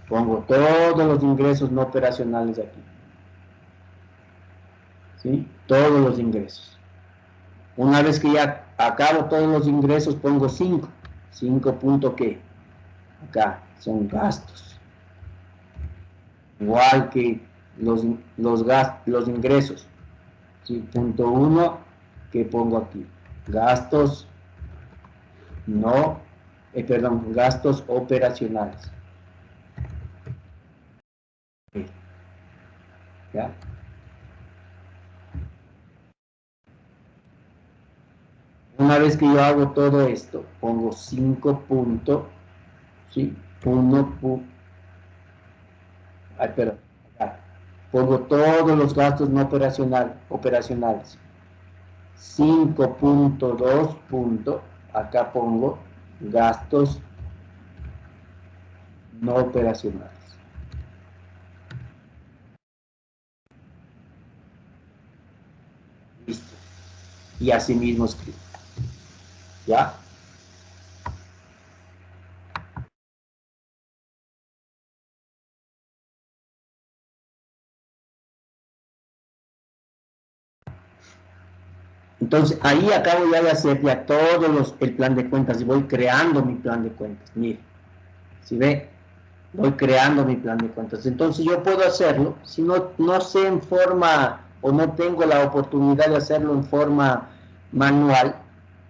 pongo todos los ingresos no operacionales aquí. ¿Sí? Todos los ingresos. Una vez que ya acabo todos los ingresos, pongo 5. 5 punto ¿qué? Acá son gastos. Igual que los ingresos. ¿Sí? Punto 1, ¿qué pongo aquí? Gastos no, perdón, gastos operacionales. ¿Ya? Una vez que yo hago todo esto, pongo 5 puntos, ¿sí? 1, perdón, acá. Pongo todos los gastos no operacionales. 5.2 punto, acá pongo gastos no operacionales. Listo. Y así mismo escribo. ¿Ya? Entonces, ahí acabo ya de hacer ya el plan de cuentas y voy creando mi plan de cuentas. Mire, si ve, voy creando mi plan de cuentas. Entonces, yo puedo hacerlo, si no sé en forma o no tengo la oportunidad de hacerlo en forma manual,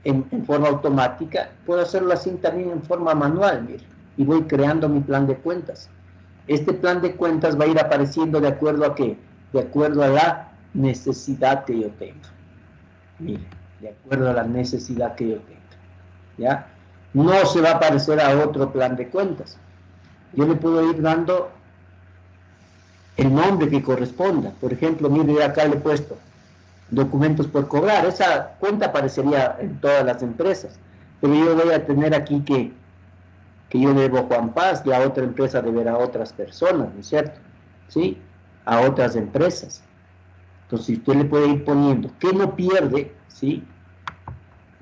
en forma automática, puedo hacerlo así también en forma manual, mire, y voy creando mi plan de cuentas. Este plan de cuentas va a ir apareciendo de acuerdo a qué, de acuerdo a la necesidad que yo tenga. Mire, de acuerdo a la necesidad que yo tenga, ¿ya? No se va a parecer a otro plan de cuentas. Yo le puedo ir dando el nombre que corresponda. Por ejemplo, mire, acá le he puesto documentos por cobrar. Esa cuenta aparecería en todas las empresas, pero yo voy a tener aquí que yo debo a Juan Paz, y a otra empresa deberá a otras personas, ¿no es cierto? ¿Sí? A otras empresas. Entonces, usted le puede ir poniendo que no pierde, ¿sí?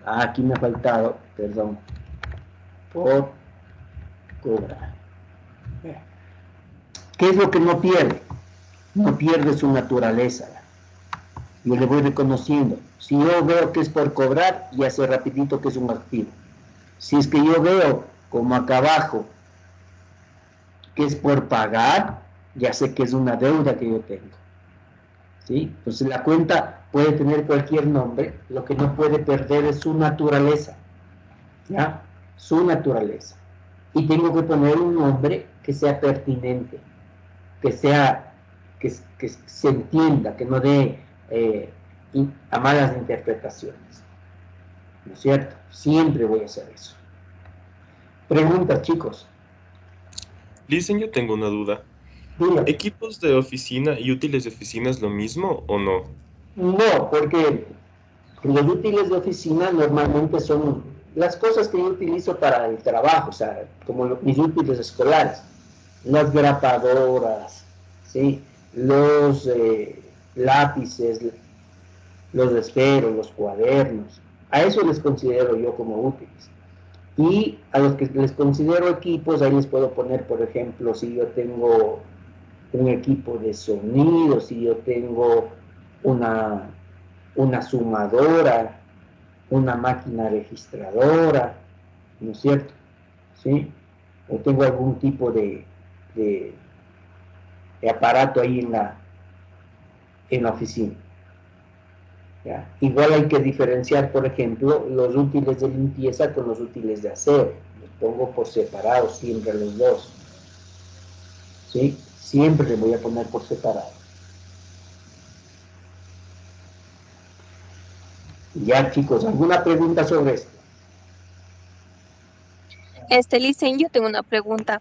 Aquí me ha faltado, perdón, por cobrar. ¿Qué es lo que no pierde? No pierde su naturaleza. Yo le voy reconociendo. Si yo veo que es por cobrar, ya sé rapidito que es un activo. Si es que yo veo, como acá abajo, que es por pagar, ya sé que es una deuda que yo tengo. ¿Sí? Entonces la cuenta puede tener cualquier nombre, lo que no puede perder es su naturaleza. ¿Ya? Su naturaleza. Y tengo que poner un nombre que sea pertinente, que se entienda, que no dé a malas interpretaciones. ¿No es cierto? Siempre voy a hacer eso. Preguntas, chicos. Dicen, yo tengo una duda. Dígame. ¿Equipos de oficina y útiles de oficina es lo mismo o no? No, porque los útiles de oficina normalmente son las cosas que yo utilizo para el trabajo, o sea, como mis útiles escolares, las grapadoras, ¿sí? Los lápices, los esferos, los cuadernos, a eso les considero yo como útiles. Y a los que les considero equipos, ahí les puedo poner, por ejemplo, si yo tengo un equipo de sonido, si yo tengo una sumadora, una máquina registradora, ¿no es cierto? ¿Sí? O tengo algún tipo de aparato ahí en la oficina. ¿Ya? Igual hay que diferenciar, por ejemplo, los útiles de limpieza con los útiles de aseo. Los pongo por separado siempre los dos. ¿Sí? Siempre les voy a poner por separado. Ya, chicos, ¿alguna pregunta sobre esto? Licen, yo tengo una pregunta.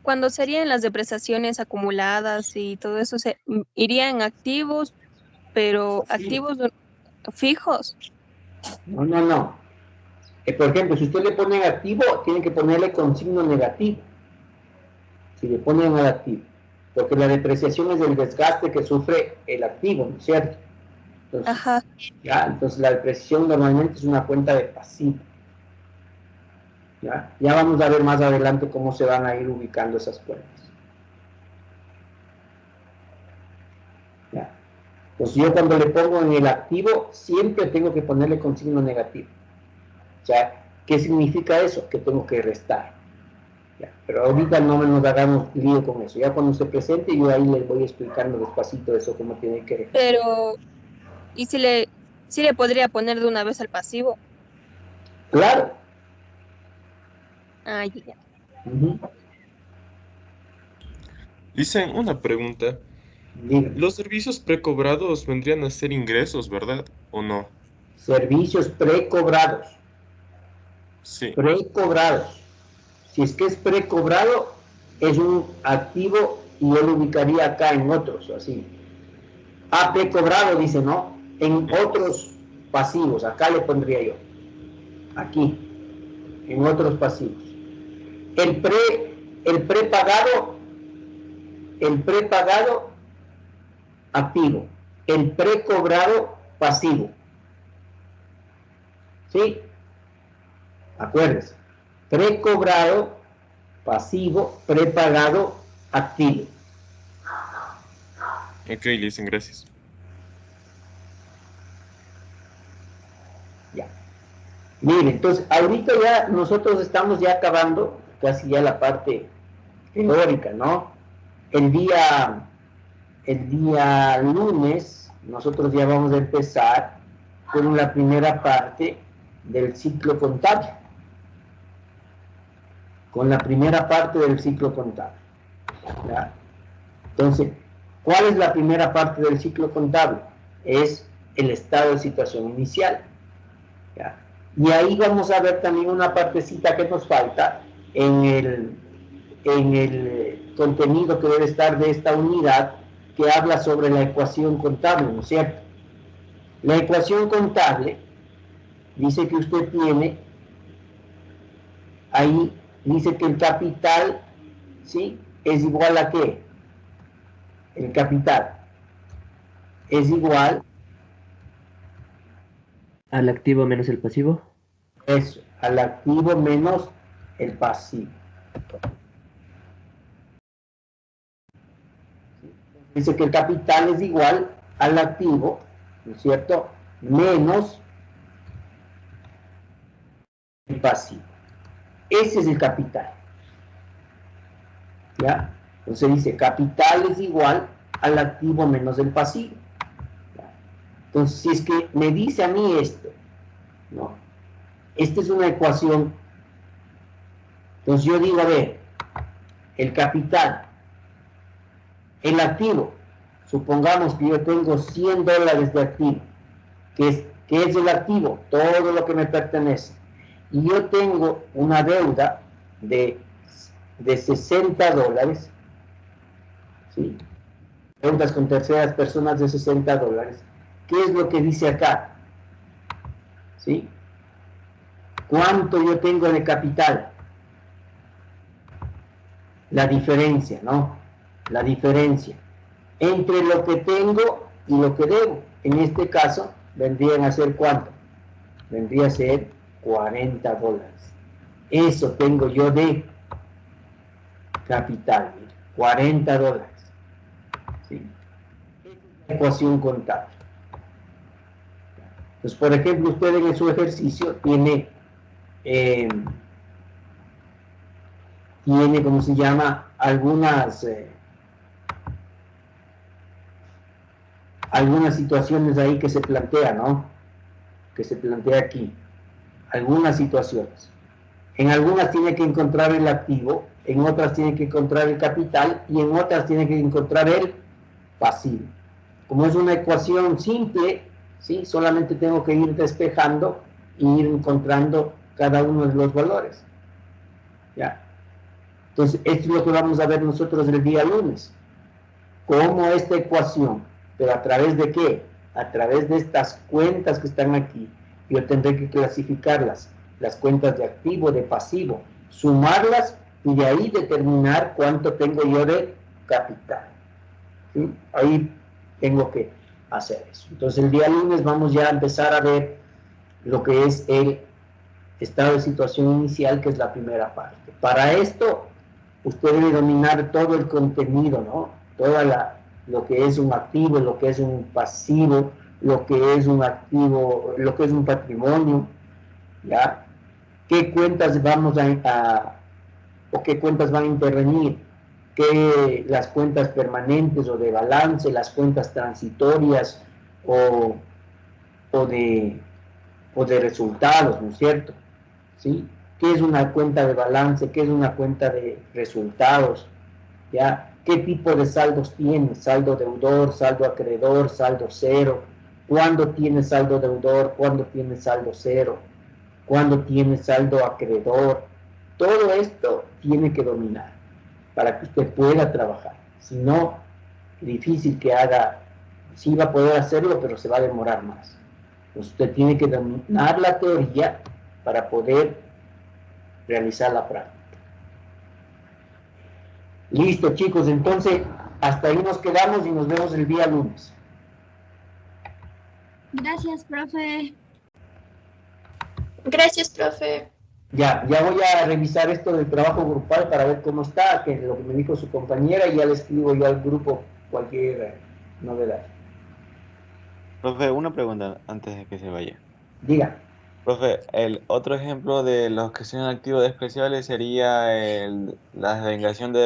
Cuando serían las depreciaciones acumuladas y todo eso, irían activos, pero Sí. activos fijos. No. Por ejemplo, si usted le pone activo, tiene que ponerle con signo negativo. Si le ponen al activo. Porque la depreciación es el desgaste que sufre el activo, ¿no es cierto? Entonces, Ajá. entonces la depreciación normalmente es una cuenta de pasivo. Ya vamos a ver más adelante cómo se van a ir ubicando esas cuentas. ¿Ya? Entonces yo cuando le pongo en el activo, siempre tengo que ponerle con signo negativo. O sea, ¿qué significa eso? Que tengo que restar. ¿Ya? Pero ahorita no nos hagamos lío con eso. Ya cuando se presente, yo ahí les voy explicando despacito eso, cómo tiene que registrar. Pero, ¿y si le podría poner de una vez al pasivo? Claro. Ah, ya. Dicen, una pregunta. Dígame. Los servicios precobrados vendrían a ser ingresos, ¿verdad? ¿O no? Servicios precobrados. Sí. Precobrados. Si es que es precobrado, es un activo y yo lo ubicaría acá en otros, así. Precobrado, dice, ¿no? En otros pasivos, acá le pondría yo. Aquí, en otros pasivos. El prepagado, activo. El precobrado, pasivo. ¿Sí? Acuérdense. Precobrado, pasivo, prepagado, activo. Ok, le dicen gracias. Mire, entonces, ahorita ya nosotros estamos ya acabando casi ya la parte teórica, ¿no? El día lunes, nosotros ya vamos a empezar con la primera parte del ciclo contable. Con la primera parte del ciclo contable. ¿Ya? Entonces, ¿cuál es la primera parte del ciclo contable? Es el estado de situación inicial. ¿Ya? Y ahí vamos a ver también una partecita que nos falta en el contenido que debe estar de esta unidad, que habla sobre la ecuación contable, ¿no es cierto? La ecuación contable dice que usted tiene, ahí dice que el capital, ¿sí?, es igual a ¿qué? El capital es igual al activo menos el pasivo. Eso, al activo menos el pasivo. Dice que el capital es igual al activo, ¿no es cierto?, menos el pasivo. Ese es el capital. ¿Ya? Entonces dice, capital es igual al activo menos el pasivo. ¿Ya? Entonces, si es que me dice a mí esto, ¿no? Esta es una ecuación. Entonces yo digo, a ver, el capital, el activo, supongamos que yo tengo $100 de activo, que es el activo, todo lo que me pertenece, y yo tengo una deuda de $60, ¿sí?, deudas con terceras personas de $60, ¿qué es lo que dice acá? ¿Sí? ¿Cuánto yo tengo de capital? La diferencia, ¿no? La diferencia entre lo que tengo y lo que debo. En este caso, vendrían a ser ¿cuánto? Vendría a ser $40. Eso tengo yo de capital, $40. ¿Sí? Ecuación contable. Pues, por ejemplo, usted en su ejercicio tiene, ¿cómo se llama? Algunas situaciones ahí que se plantean, ¿no? Que se plantea aquí. Algunas situaciones. En algunas tiene que encontrar el activo, en otras tiene que encontrar el capital y en otras tiene que encontrar el pasivo. Como es una ecuación simple, ¿sí?, solamente tengo que ir despejando e ir encontrando cada uno de los valores. ¿Ya? Entonces, esto es lo que vamos a ver nosotros el día lunes. Cómo esta ecuación, pero ¿a través de qué? A través de estas cuentas que están aquí. Yo tendré que clasificarlas, las cuentas de activo, de pasivo, sumarlas y de ahí determinar cuánto tengo yo de capital. ¿Sí? Ahí tengo que hacer eso. Entonces el día lunes vamos ya a empezar a ver lo que es el estado de situación inicial, que es la primera parte. Para esto, usted debe dominar todo el contenido, ¿no? Lo que es un activo, lo que es un pasivo, lo que es un activo, lo que es un patrimonio, ¿ya? ¿Qué cuentas o qué cuentas van a intervenir? Que las cuentas permanentes o de balance, las cuentas transitorias o de resultados, ¿no es cierto? ¿Sí? ¿Qué es una cuenta de balance? ¿Qué es una cuenta de resultados? ¿Ya? ¿Qué tipo de saldos tiene? Saldo deudor, saldo acreedor, saldo cero. ¿Cuándo tiene saldo deudor? ¿Cuándo tiene saldo cero? ¿Cuándo tiene saldo acreedor? Todo esto tiene que dominar para que usted pueda trabajar. Si no, difícil que haga, sí va a poder hacerlo, pero se va a demorar más. Entonces usted tiene que dominar la teoría para poder realizar la práctica. Listo, chicos, entonces hasta ahí nos quedamos y nos vemos el día lunes. Gracias, profe. Gracias, profe. Ya voy a revisar esto del trabajo grupal para ver cómo está, que es lo que me dijo su compañera, y ya le escribo yo al grupo cualquier novedad. Profe, una pregunta antes de que se vaya. Diga. Profe, el otro ejemplo de los que son activos despreciables sería la devengación de